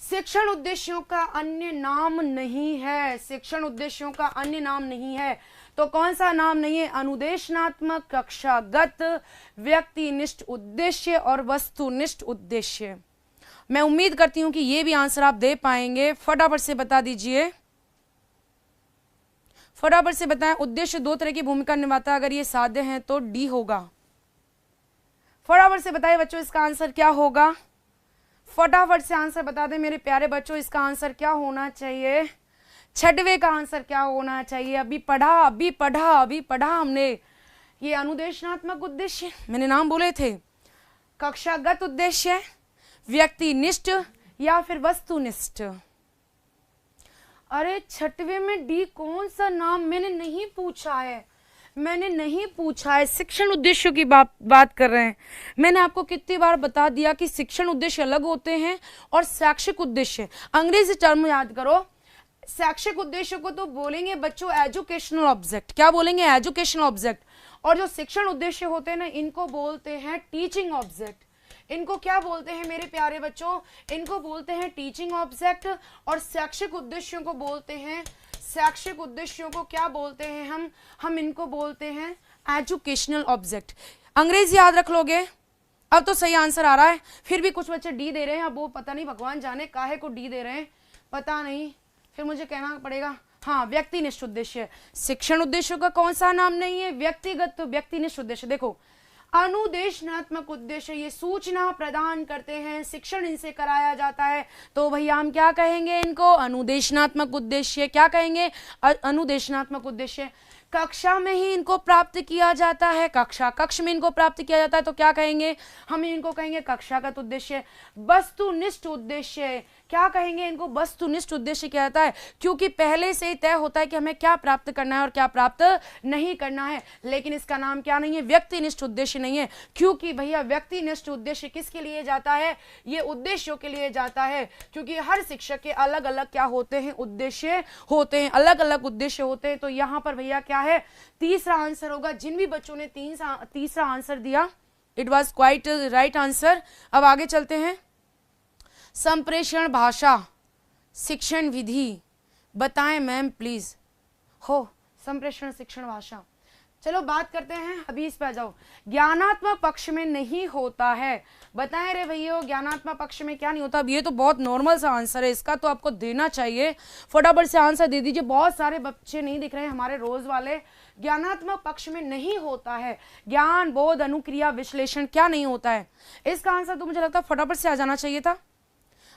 शिक्षण उद्देश्यों का अन्य नाम नहीं है, शिक्षण उद्देश्यों का अन्य नाम नहीं है, तो कौन सा नाम नहीं है? अनुदेशनात्मक, कक्षागत, व्यक्तिनिष्ठ उद्देश्य और वस्तुनिष्ठ उद्देश्य। मैं उम्मीद करती हूं कि ये भी आंसर आप दे पाएंगे। फटाफट से बता दीजिए, फटाफट से बताएं। उद्देश्य दो तरह की भूमिका निभाता है, अगर ये साध्य है तो डी होगा। फटाफट से बताइए बच्चों, इसका आंसर क्या होगा? फटाफट से आंसर बता दें मेरे प्यारे बच्चों, इसका आंसर क्या होना चाहिए? 6वें का आंसर क्या होना चाहिए? अभी पढ़ा हमने। ये अनुदेशनात्मक उद्देश्य मैंने नाम बोले थे, कक्षागत उद्देश्य, व्यक्तिनिष्ठ या फिर वस्तुनिष्ठ। अरे 6वें में डी कौन सा नाम? मैंने नहीं पूछा है, शिक्षण उद्देश्यों की बात कर रहे हैं। मैंने आपको कितनी बार बता दिया कि शिक्षण उद्देश्य अलग होते हैं और शैक्षिक उद्देश्य। अंग्रेजी टर्म याद करो। शैक्षिक उद्देश्य को तो बोलेंगे बच्चों एजुकेशनल ऑब्जेक्ट। क्या बोलेंगे? Educational object. और जो शिक्षण उद्देश्य होते हैं ना, इनको बोलते हैं टीचिंग ऑब्जेक्ट। इनको क्या बोलते हैं मेरे प्यारे बच्चों? इनको बोलते हैं टीचिंग ऑब्जेक्ट। और शैक्षिक उद्देश्यों को बोलते हैं, शैक्षिक उद्देश्यों को क्या बोलते हैं हम इनको बोलते हैं एजुकेशनल ऑब्जेक्ट। अंग्रेजी याद रख लोगे? अब तो सही आंसर आ रहा है, फिर भी कुछ बच्चे डी दे रहे हैं। अब वो पता नहीं, भगवान जाने काहे को डी दे रहे हैं, पता नहीं, फिर मुझे कहना पड़ेगा। हाँ, व्यक्तिनिष्ठ उद्देश्य। शिक्षण उद्देश्यों का कौन सा नाम नहीं है? व्यक्तिगत, तो व्यक्तिनिष्ठ उद्देश्य। देखो, अनुदेशनात्मक उद्देश्य ये सूचना प्रदान करते हैं, शिक्षण इनसे कराया जाता है, तो भैया हम क्या कहेंगे इनको? अनुदेशनात्मक उद्देश्य। क्या कहेंगे? अनुदेशनात्मक उद्देश्य। कक्षा में ही इनको प्राप्त किया जाता है, कक्ष में इनको प्राप्त किया जाता है, तो क्या कहेंगे? हम इनको कहेंगे कक्षागत उद्देश्य। वस्तुनिष्ठ उद्देश्य, क्या कहेंगे इनको? वस्तुनिष्ठ उद्देश्य क्या होता है? क्योंकि पहले से ही तय होता है कि हमें क्या प्राप्त करना है और क्या प्राप्त नहीं करना है। लेकिन इसका नाम क्या नहीं है? व्यक्तिनिष्ठ उद्देश्य नहीं है, क्योंकि भैया व्यक्तिनिष्ठ उद्देश्य किसके लिए जाता है? ये उद्देश्यों के लिए जाता है, क्योंकि हर शिक्षक के अलग अलग क्या होते हैं? उद्देश्य होते हैं, अलग अलग उद्देश्य होते हैं। तो यहाँ पर भैया क्या है? तीसरा आंसर होगा। जिन भी बच्चों ने तीसरा आंसर दिया, it was quite right answer. अब आगे चलते हैं। संप्रेषण भाषा शिक्षण विधि बताएं मैम प्लीज। हो, संप्रेषण शिक्षण भाषा, चलो बात करते हैं। अभी इस पे आ जाओ। ज्ञानात्मक पक्ष में नहीं होता है, बताएं रे भैया, ज्ञानात्मक पक्ष में क्या नहीं होता? अब ये तो बहुत नॉर्मल सा आंसर है, इसका तो आपको देना चाहिए। फटाफट से आंसर दे दीजिए, बहुत सारे बच्चे नहीं दिख रहे हैं हमारे रोज वाले। ज्ञानात्मक पक्ष में नहीं होता है ज्ञान, बोध, अनुक्रिया, विश्लेषण, क्या नहीं होता है? इसका आंसर तो मुझे लगता है फटाफट से आ जाना चाहिए था।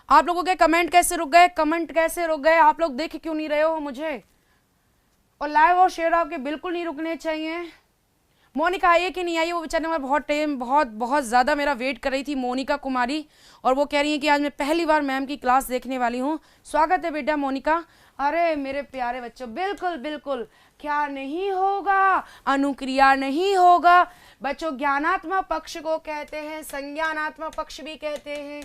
आप लोगों के कमेंट कैसे रुक गए? कमेंट कैसे रुक गए? आप लोग देख क्यों नहीं रहे हो मुझे? और लाइव और शेयर आपके बिल्कुल नहीं रुकने चाहिए। मोनिका आई है कि नहीं आई है? वो बेचारे मैं बहुत टाइम बहुत ज़्यादा मेरा वेट कर रही थी, मोनिका कुमारी, और वो कह रही है कि आज मैं पहली बार मैम की क्लास देखने वाली हूँ। स्वागत है बेटा मोनिका। अरे मेरे प्यारे बच्चों, बिल्कुल बिल्कुल, क्या नहीं होगा? अनुक्रिया नहीं होगा बच्चों। ज्ञानात्मक पक्ष को कहते हैं संज्ञानात्मक पक्ष भी कहते हैं।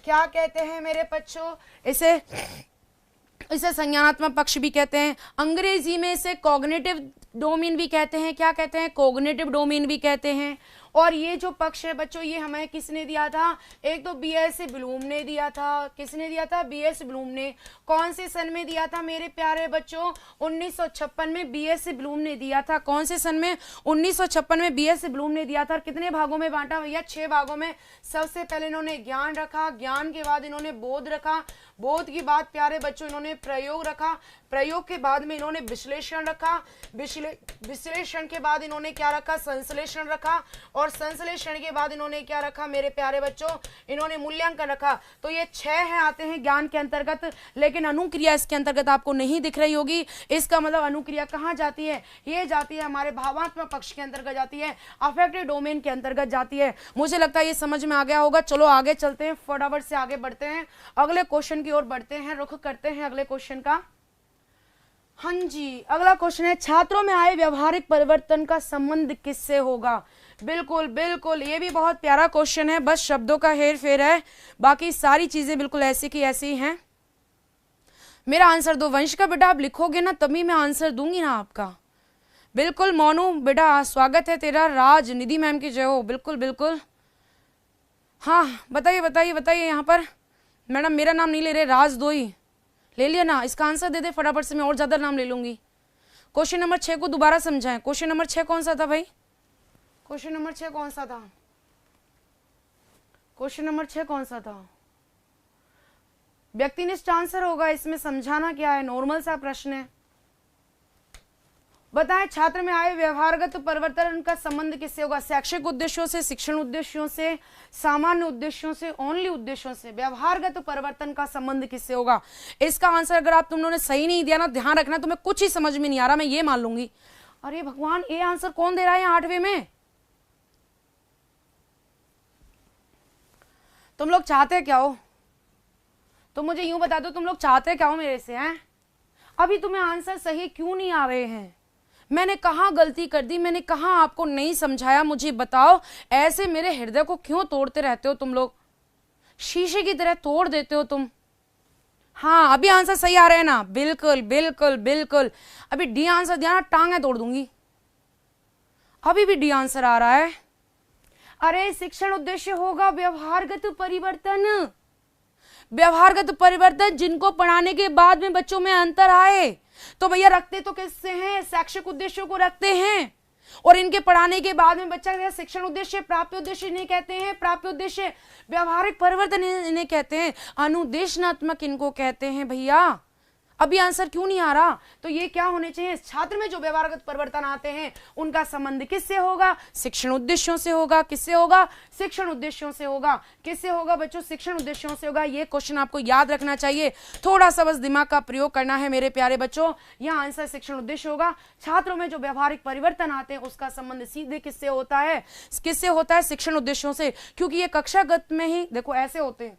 क्या कहते हैं मेरे बच्चों? इसे संज्ञानात्मक पक्ष भी कहते हैं। अंग्रेजी में इसे कॉग्निटिव डोमेन भी कहते हैं। क्या कहते हैं? कॉग्निटिव डोमेन भी कहते हैं। और ये जो पक्ष है बच्चों, ये हमें किसने दिया था? एक तो बीएस ब्लूम ने दिया था। किसने दिया था? बीएस ब्लूम ने। कौन से सन में दिया था मेरे प्यारे बच्चों? 1956 में बीएस ब्लूम ने दिया था। कौन से सन में? 1956 में बीएस ब्लूम ने दिया था। कितने भागों में बांटा भैया? 6 भागों में। सबसे पहले इन्होंने ज्ञान रखा, ज्ञान के बाद इन्होंने बोध रखा, बोध की बाद प्यारे बच्चों इन्होंने प्रयोग रखा, प्रयोग के बाद में इन्होंने विश्लेषण रखा, विश्लेषण के बाद इन्होंने क्या रखा? संश्लेषण रखा, और संश्लेषण के बाद इन्होंने क्या रखा मेरे प्यारे बच्चों? इन्होंने मूल्यांकन रखा। तो ये 6 हैं, आते हैं ज्ञान के अंतर्गत। लेकिन अनुक्रिया इसके अंतर्गत आपको नहीं दिख रही होगी। इसका मतलब अनुक्रिया कहाँ जाती है? ये जाती है हमारे भावात्मक पक्ष के अंतर्गत जाती है, अफेक्टिव डोमेन के अंतर्गत जाती है। मुझे लगता है ये समझ में आ गया होगा। चलो आगे चलते हैं, फटाफट से आगे बढ़ते हैं, अगले क्वेश्चन की ओर बढ़ते हैं, रुख करते हैं अगले क्वेश्चन का। हाँ जी, अगला क्वेश्चन है, छात्रों में आए व्यवहारिक परिवर्तन का संबंध किससे होगा? बिल्कुल बिल्कुल, ये भी बहुत प्यारा क्वेश्चन है, बस शब्दों का हेर फेर है, बाकी सारी चीजें बिल्कुल ऐसी की ऐसी हैं। मेरा आंसर दो वंश का बेटा, आप लिखोगे ना तभी मैं आंसर दूंगी ना आपका। बिल्कुल मोनू बेटा, स्वागत है तेरा। राज, निधि मैम की जय हो। बिल्कुल बिल्कुल, हाँ बताइए बताइए बताइए। यहाँ पर मैडम मेरा नाम नहीं ले रहे, राज दोई ले लिया ना, इसका आंसर दे दे फटाफट से, मैं और ज़्यादा नाम ले लूँगी। क्वेश्चन नंबर 6 को दोबारा समझाएं। क्वेश्चन नंबर 6 कौन सा था भाई? क्वेश्चन नंबर 6 कौन सा था? क्वेश्चन नंबर 6 कौन सा था? व्यक्तिनिष्ठ आंसर होगा, इसमें समझाना क्या है, नॉर्मल सा प्रश्न है। बताएं छात्र में आए व्यवहारगत परिवर्तन का संबंध किससे होगा? शैक्षिक उद्देश्यों से, शिक्षण उद्देश्यों से, सामान्य उद्देश्यों से, ओनली उद्देश्यों से। व्यवहारगत परिवर्तन का संबंध किससे होगा? इसका आंसर अगर आप तुम लोगों ने सही नहीं दिया ना, ध्यान रखना, तुम्हें कुछ ही समझ में नहीं आ रहा, मैं ये मान लूंगी। अरे भगवान, ये आंसर कौन दे रहा है 8वें में? तुम लोग चाहते क्या हो? तो मुझे यूं बता दो, तुम लोग चाहते क्या हो मेरे से? हैं अभी तुम्हें आंसर सही क्यों नहीं आ रहे हैं? मैंने कहाँ गलती कर दी? मैंने कहाँ आपको नहीं समझाया? मुझे बताओ। ऐसे मेरे हृदय को क्यों तोड़ते रहते हो तुम लोग? शीशे की तरह तोड़ देते हो तुम। हाँ अभी आंसर सही आ रहे हैं ना? बिल्कुल बिल्कुल बिल्कुल। अभी डी आंसर दिया ना, टांगे तोड़ दूंगी। अभी भी डी आंसर आ रहा है। अरे शिक्षण उद्देश्य होगा व्यवहारगत परिवर्तन। व्यवहारगत परिवर्तन जिनको पढ़ाने के बाद में बच्चों में अंतर आए, तो भैया रखते तो किससे हैं? शैक्षिक उद्देश्यों को रखते हैं। और इनके पढ़ाने के बाद में बच्चा शिक्षण उद्देश्य, प्राप्य उद्देश्य इन्हें कहते हैं। प्राप्य उद्देश्य, व्यवहारिक परिवर्तन इन्हें कहते हैं। अनुदेशनात्मक इनको कहते हैं भैया। अभी आंसर क्यों नहीं आ रहा? तो ये क्या होने चाहिए? छात्र में जो व्यवहारगत परिवर्तन आते हैं उनका संबंध किससे होगा? शिक्षण उद्देश्यों से होगा। किससे होगा? शिक्षण उद्देश्यों से होगा। किससे होगा बच्चों? शिक्षण उद्देश्यों से होगा। ये क्वेश्चन आपको याद रखना चाहिए, थोड़ा सा बस दिमाग का प्रयोग करना है मेरे प्यारे बच्चों। यहाँ आंसर शिक्षण उद्देश्य होगा। छात्रों में जो व्यवहारिक परिवर्तन आते हैं उसका संबंध सीधे किससे होता है? किससे होता है? शिक्षण उद्देश्यों से। क्योंकि ये कक्षागत में ही देखो ऐसे होते हैं।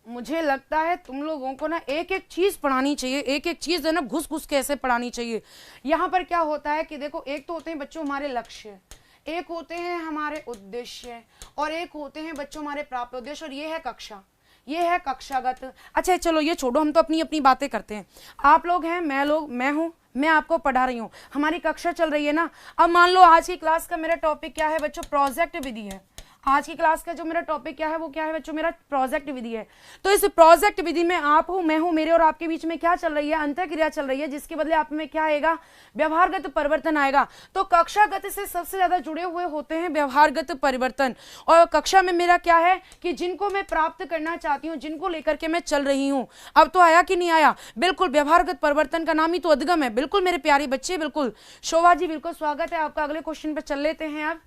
मुझे लगता है तुम लोगों को ना एक एक चीज पढ़ानी चाहिए, एक एक चीज है ना घुस घुस के ऐसे पढ़ानी चाहिए। यहाँ पर क्या होता है कि देखो, एक तो होते हैं बच्चों हमारे लक्ष्य, एक होते हैं हमारे उद्देश्य, और एक होते हैं बच्चों हमारे प्राप्त उद्देश्य, और ये है कक्षा, ये है कक्षागत। अच्छा चलो ये छोड़ो, हम तो अपनी अपनी बातें करते हैं। आप लोग हैं, मैं हूँ, मैं आपको पढ़ा रही हूँ, हमारी कक्षा चल रही है ना। अब मान लो आज की क्लास का मेरा टॉपिक क्या है बच्चों? प्रोजेक्ट विधि है। आज की क्लास का जो मेरा टॉपिक क्या है वो क्या है बच्चों? मेरा प्रोजेक्ट विधि है। तो इस प्रोजेक्ट विधि में आप हूँ, मैं हूँ, मेरे और आपके बीच में क्या चल रही है? अंतःक्रिया चल रही है, जिसके बदले आप में क्या आएगा? व्यवहारगत परिवर्तन आएगा। तो कक्षागत से सबसे ज्यादा जुड़े हुए होते हैं व्यवहारगत परिवर्तन। और कक्षा में मेरा क्या है कि जिनको मैं प्राप्त करना चाहती हूँ, जिनको लेकर के मैं चल रही हूँ। अब तो आया कि नहीं आया? बिल्कुल, व्यवहारगत परिवर्तन का नाम ही तो अधगम है। बिल्कुल मेरे प्यारे बच्चे, बिल्कुल। शोभा जी बिल्कुल स्वागत है आपका। अगले क्वेश्चन पे चल लेते हैं अब।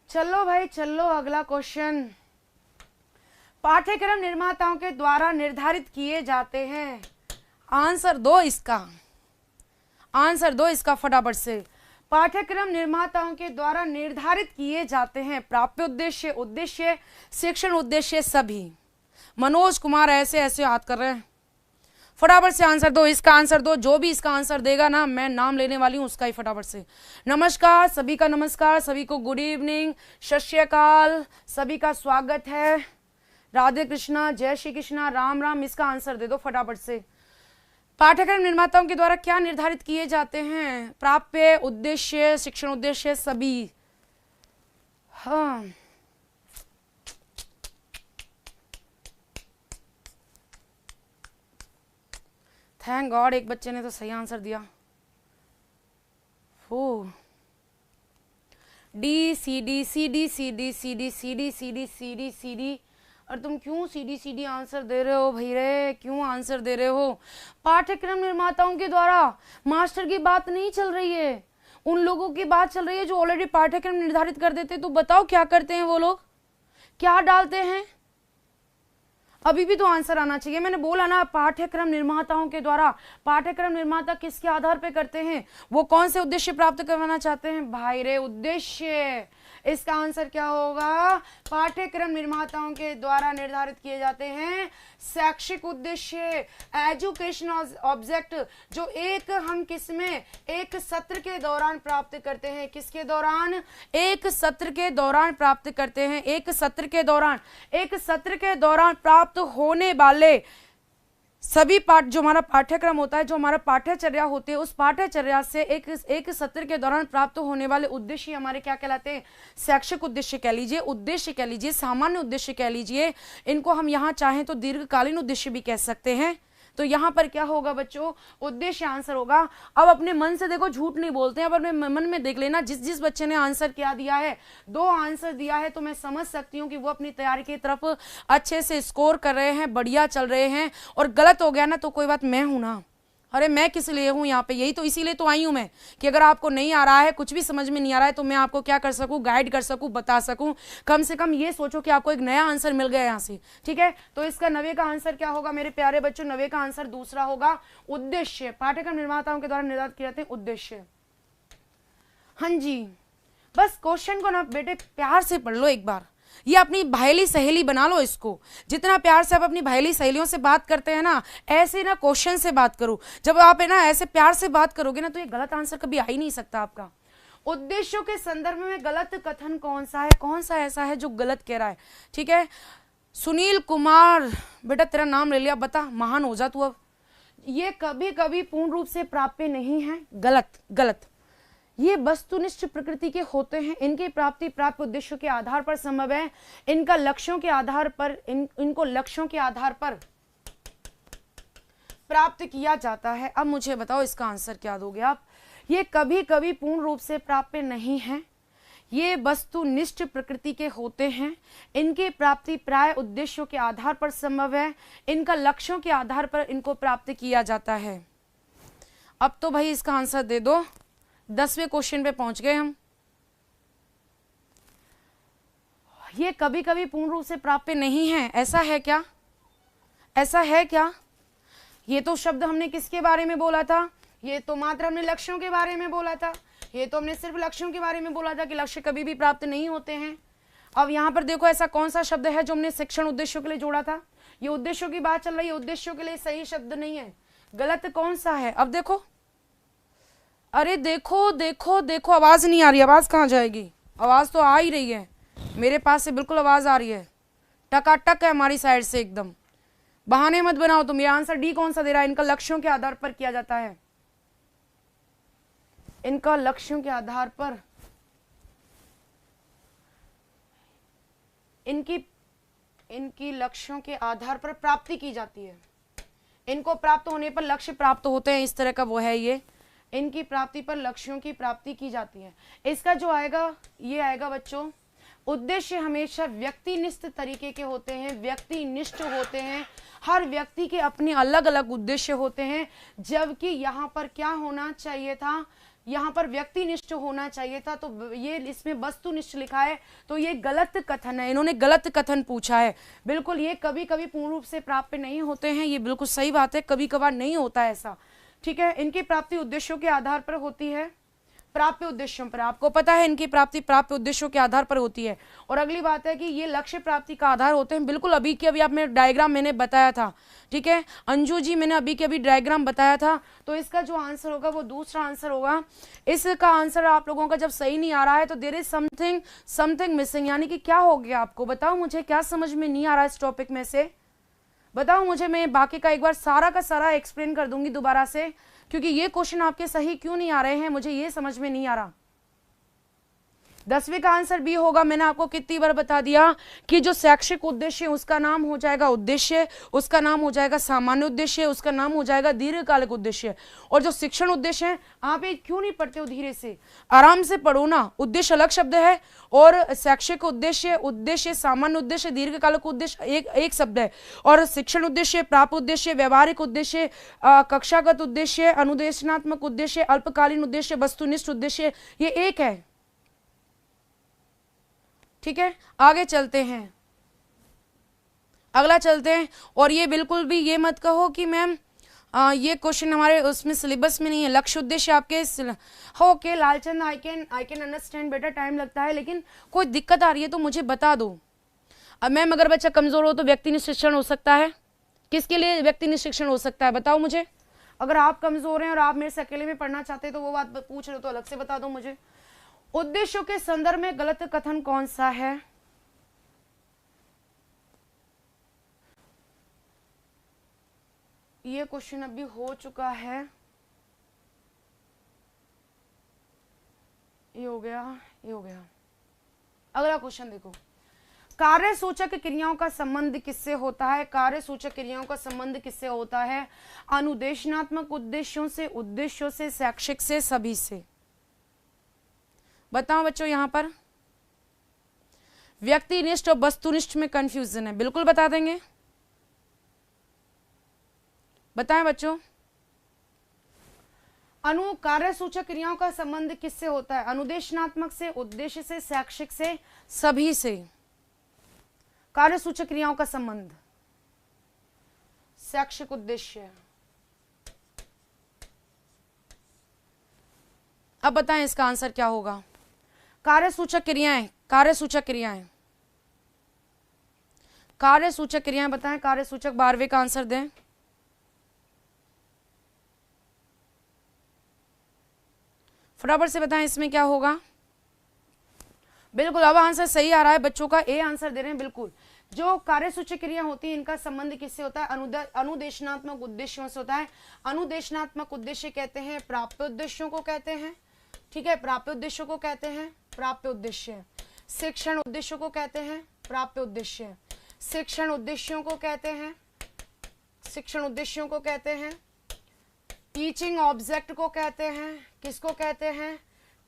चलो भाई चलो, अगला क्वेश्चन। पाठ्यक्रम निर्माताओं के द्वारा निर्धारित किए जाते हैं। आंसर दो इसका, आंसर दो इसका फटाफट से। पाठ्यक्रम निर्माताओं के द्वारा निर्धारित किए जाते हैं। प्राप्य उद्देश्य, उद्देश्य, शिक्षण उद्देश्य, सभी। मनोज कुमार ऐसे ऐसे याद कर रहे हैं। फटाफट से आंसर दो, इसका आंसर दो। जो भी इसका आंसर देगा ना, मैं नाम लेने वाली हूं उसका ही, फटाफट से। नमस्कार सभी का, नमस्कार सभी को, गुड इवनिंग, सत श्री अकाल, सभी का स्वागत है। राधे कृष्णा, जय श्री कृष्णा, राम राम। इसका आंसर दे दो फटाफट से। पाठ्यक्रम निर्माताओं के द्वारा क्या निर्धारित किए जाते हैं? प्राप्य उद्देश्य, शिक्षण उद्देश्य, सभी। हाँ थैंक गॉड, एक बच्चे ने तो सही आंसर दिया। हो D C D C D C D C D C D C D C D C D. और तुम क्यों C D C D answer दे रहे हो भाई रे? क्यों आंसर दे रहे हो? पाठ्यक्रम निर्माताओं के द्वारा मास्टर की बात नहीं चल रही है, उन लोगों की बात चल रही है जो ऑलरेडी पाठ्यक्रम निर्धारित कर देते। तो बताओ क्या करते हैं वो लोग, क्या डालते हैं? अभी भी तो आंसर आना चाहिए। मैंने बोला ना, पाठ्यक्रम निर्माताओं के द्वारा। पाठ्यक्रम निर्माता किसके आधार पे करते हैं? वो कौन से उद्देश्य प्राप्त करवाना चाहते हैं भाई रे? उद्देश्य। इसका आंसर क्या होगा? पाठ्यक्रम निर्माताओं के द्वारा निर्धारित किए जाते हैं शैक्षिक उद्देश्य, एजुकेशन ऑब्जेक्ट, जो एक हम किसमें, एक सत्र के दौरान प्राप्त करते हैं। किसके दौरान? एक सत्र के दौरान प्राप्त करते हैं। एक सत्र के दौरान, एक सत्र के दौरान प्राप्त होने वाले सभी पाठ जो हमारा पाठ्यक्रम होता है, जो हमारा पाठ्यचर्या होती है, उस पाठ्यचर्या से एक सत्र के दौरान प्राप्त होने वाले उद्देश्य हमारे क्या कहलाते हैं? शैक्षिक उद्देश्य कह लीजिए, उद्देश्य कह लीजिए, सामान्य उद्देश्य कह लीजिए, इनको हम यहाँ चाहें तो दीर्घकालीन उद्देश्य भी कह सकते हैं। तो यहाँ पर क्या होगा बच्चों? उद्देश्य आंसर होगा। अब अपने मन से देखो, झूठ नहीं बोलते हैं, अब अपने मन में देख लेना, जिस बच्चे ने आंसर क्या दिया है, 2 आंसर दिया है, तो मैं समझ सकती हूँ कि वो अपनी तैयारी की तरफ अच्छे से स्कोर कर रहे हैं, बढ़िया चल रहे हैं। और गलत हो गया ना तो कोई बात, मैं हूं ना, अरे मैं किस लिए हूं यहाँ पे, यही तो इसीलिए तो आई हूं मैं, कि अगर आपको नहीं आ रहा है, कुछ भी समझ में नहीं आ रहा है, तो मैं आपको क्या कर सकूं? गाइड कर सकूं, बता सकूं। कम से कम ये सोचो कि आपको एक नया आंसर मिल गया यहाँ से, ठीक है। तो इसका 90 का आंसर क्या होगा मेरे प्यारे बच्चों? 90 का आंसर दूसरा होगा, उद्देश्य। पाठ्यक्रम निर्माताओं के द्वारा निर्धारित किए जाते हैं उद्देश्य। हाँ जी, बस क्वेश्चन को ना बेटे प्यार से पढ़ लो एक बार, ये अपनी भाईली सहेली बना लो इसको। जितना प्यार से आप अपनी भाईली सहेलियों से बात करते हैं ना, ऐसे ना क्वेश्चन से बात करो। जब आप है ना ऐसे प्यार से बात करोगे ना, तो ये गलत आंसर कभी आ ही नहीं सकता आपका। उद्देश्यों के संदर्भ में गलत कथन कौन सा है? कौन सा ऐसा है जो गलत कह रहा है? ठीक है, सुनील कुमार बेटा तेरा नाम ले लिया, बता, महान हो जा तू अब। ये कभी कभी पूर्ण रूप से प्राप्य नहीं है, गलत गलत। ये वस्तुनिष्ठ प्रकृति के होते हैं, इनकी प्राप्ति प्राप्त उद्देश्यों के आधार पर संभव है, इनका लक्ष्यों के आधार पर इनको लक्ष्यों के आधार पर प्राप्त किया जाता है। अब मुझे बताओ इसका आंसर क्या दोगे आप? ये कभी कभी पूर्ण रूप से प्राप्य नहीं है, ये वस्तुनिष्ठ प्रकृति के होते हैं, इनकी प्राप्ति प्राय उद्देश्यों के आधार पर संभव है, इनका लक्ष्यों के आधार पर इनको प्राप्त किया जाता है। अब तो भाई इसका आंसर दे दो। 10वें क्वेश्चन पे पहुंच गए हम। ये कभी कभी पूर्ण रूप से प्राप्य नहीं है, ऐसा है क्या? ऐसा है क्या? ये तो शब्द हमने किसके बारे में बोला था? ये तो मात्र हमने लक्ष्यों के बारे में बोला था। ये तो हमने सिर्फ लक्ष्यों के बारे में बोला था कि लक्ष्य कभी भी प्राप्त नहीं होते हैं। अब यहाँ पर देखो ऐसा कौन सा शब्द है जो हमने शिक्षण उद्देश्यों के लिए जोड़ा था? ये उद्देश्यों की बात चल रही है, उद्देश्यों के लिए सही शब्द नहीं है, गलत कौन सा है? अब देखो, अरे देखो देखो देखो, आवाज नहीं आ रही। आवाज कहाँ जाएगी? आवाज तो आ ही रही है, मेरे पास से बिल्कुल आवाज आ रही है, टकाटक है हमारी साइड से एकदम। बहाने मत बनाओ तुम। ये आंसर डी कौन सा दे रहा है? इनका लक्ष्यों के आधार पर किया जाता है, इनका लक्ष्यों के आधार पर इनकी लक्ष्यों के आधार पर प्राप्ति की जाती है। इनको प्राप्त होने पर लक्ष्य प्राप्त होते हैं, इस तरह का वो है। ये इनकी प्राप्ति पर लक्ष्यों की प्राप्ति की जाती है। इसका जो आएगा ये आएगा बच्चों, उद्देश्य हमेशा व्यक्तिनिष्ठ तरीके के होते हैं, व्यक्तिनिष्ठ होते हैं। हर व्यक्ति के अपने अलग अलग उद्देश्य होते हैं, जबकि यहाँ पर क्या होना चाहिए था? यहाँ पर व्यक्तिनिष्ठ होना चाहिए था, तो ये इसमें वस्तुनिष्ठ लिखा है, तो ये गलत कथन है। इन्होंने गलत कथन पूछा है। बिल्कुल, ये कभी कभी पूर्ण रूप से प्राप्य नहीं होते हैं, ये बिल्कुल सही बात है, कभी कभार नहीं होता है ऐसा, ठीक है। इनकी प्राप्ति उद्देश्यों के आधार पर होती है, प्राप्य उद्देश्यों पर। आपको पता है इनकी प्राप्ति प्राप्य उद्देश्यों के आधार पर होती है। और अगली बात है कि ये लक्ष्य प्राप्ति का आधार होते हैं। बिल्कुल, अभी के अभी आप में डायग्राम मैंने बताया था, ठीक है अंजू जी, मैंने अभी के अभी डायग्राम बताया था। तो इसका जो आंसर होगा वो दूसरा आंसर होगा। इसका आंसर आप लोगों का जब सही नहीं आ रहा है तो देयर इज समथिंग मिसिंग, यानी कि क्या हो गया आपको? बताओ मुझे, क्या समझ में नहीं आ रहा है इस टॉपिक में से? बताओ मुझे, मैं बाकी का एक बार सारा का सारा एक्सप्लेन कर दूंगी दोबारा से, क्योंकि ये क्वेश्चन आपके सही क्यों नहीं आ रहे हैं मुझे ये समझ में नहीं आ रहा। 10वें का आंसर बी होगा। मैंने आपको कितनी बार बता दिया कि जो शैक्षिक उद्देश्य है उसका नाम हो जाएगा उद्देश्य, उसका नाम हो जाएगा सामान्य उद्देश्य, उसका नाम हो जाएगा दीर्घकालिक उद्देश्य। और जो शिक्षण उद्देश्य है, आप ये क्यों नहीं पढ़ते हो? धीरे से आराम से पढ़ो ना। उद्देश्य अलग शब्द है और शैक्षिक उद्देश्य, सामान्य उद्देश्य, दीर्घकालिक उद्देश्य एक शब्द है। और शिक्षण उद्देश्य, प्राप्त उद्देश्य, व्यवहारिक उद्देश्य, कक्षागत उद्देश्य, अनुदेशनात्मक उद्देश्य, अल्पकालीन उद्देश्य, वस्तुनिष्ठ उद्देश्य, ये एक है, ठीक है। आगे चलते हैं, अगला चलते हैं। और ये बिल्कुल भी ये मत कहो कि मैम ये क्वेश्चन हमारे उसमें सिलेबस में नहीं है। लक्ष्य उद्देश्य आपके okay Lalchand, I can understand बेटा, टाइम लगता है, लेकिन कोई दिक्कत आ रही है तो मुझे बता दो। अब मैम अगर बच्चा कमजोर हो तो व्यक्तिनिष्ठ शिक्षण हो सकता है। किसके लिए व्यक्तिनिष्ठ शिक्षण हो सकता है बताओ मुझे? अगर आप कमजोर हैं और आप मेरे से अकेले में पढ़ना चाहते हैं तो वो बात पूछ रहे हो तो अलग से बता दो मुझे। उद्देश्यों के संदर्भ में गलत कथन कौन सा है? ये क्वेश्चन अभी हो चुका है, ये हो गया, ये हो गया। अगला क्वेश्चन देखो, कार्य सूचक क्रियाओं का संबंध किससे होता है? कार्य सूचक क्रियाओं का संबंध किससे होता है? अनुदेशनात्मक उद्देश्यों से, उद्देश्यों से, शैक्षिक से, सभी से। बताओ बच्चों, यहां पर व्यक्तिनिष्ठ और वस्तुनिष्ठ में कंफ्यूजन है, बिल्कुल बता देंगे, बताएं बच्चों। अनु कार्य सूचक क्रियाओं का संबंध किससे होता है? अनुदेशनात्मक से, उद्देश्य से, शैक्षिक से, सभी से। कार्य सूचक क्रियाओं का संबंध शैक्षिक, उद्देश्य। अब बताएं इसका आंसर क्या होगा? कार्य सूचक क्रियाएं, कार्य सूचक क्रियाएं, कार्य सूचक क्रियाएं बताएं। कार्य सूचक 12वें का आंसर दें। फटाफट से बताएं इसमें क्या होगा। बिल्कुल, अब आंसर सही आ रहा है बच्चों का, ए आंसर दे रहे हैं बिल्कुल। जो कार्य सूचक क्रिया होती है इनका संबंध किससे होता है? अनुदेशनात्मक उद्देश्यों से होता है। अनुदेशनात्मक उद्देश्य कहते हैं प्राप्य उद्देश्यों को कहते हैं, ठीक है, प्राप्य उद्देश्यों को कहते हैं प्राप्य उद्देश्य। शिक्षण उद्देश्यों को कहते हैं प्राप्य उद्देश्य। शिक्षण उद्देश्यों को कहते हैं, शिक्षण उद्देश्यों को कहते हैं। टीचिंग ऑब्जेक्ट को कहते हैं, किसको कहते हैं?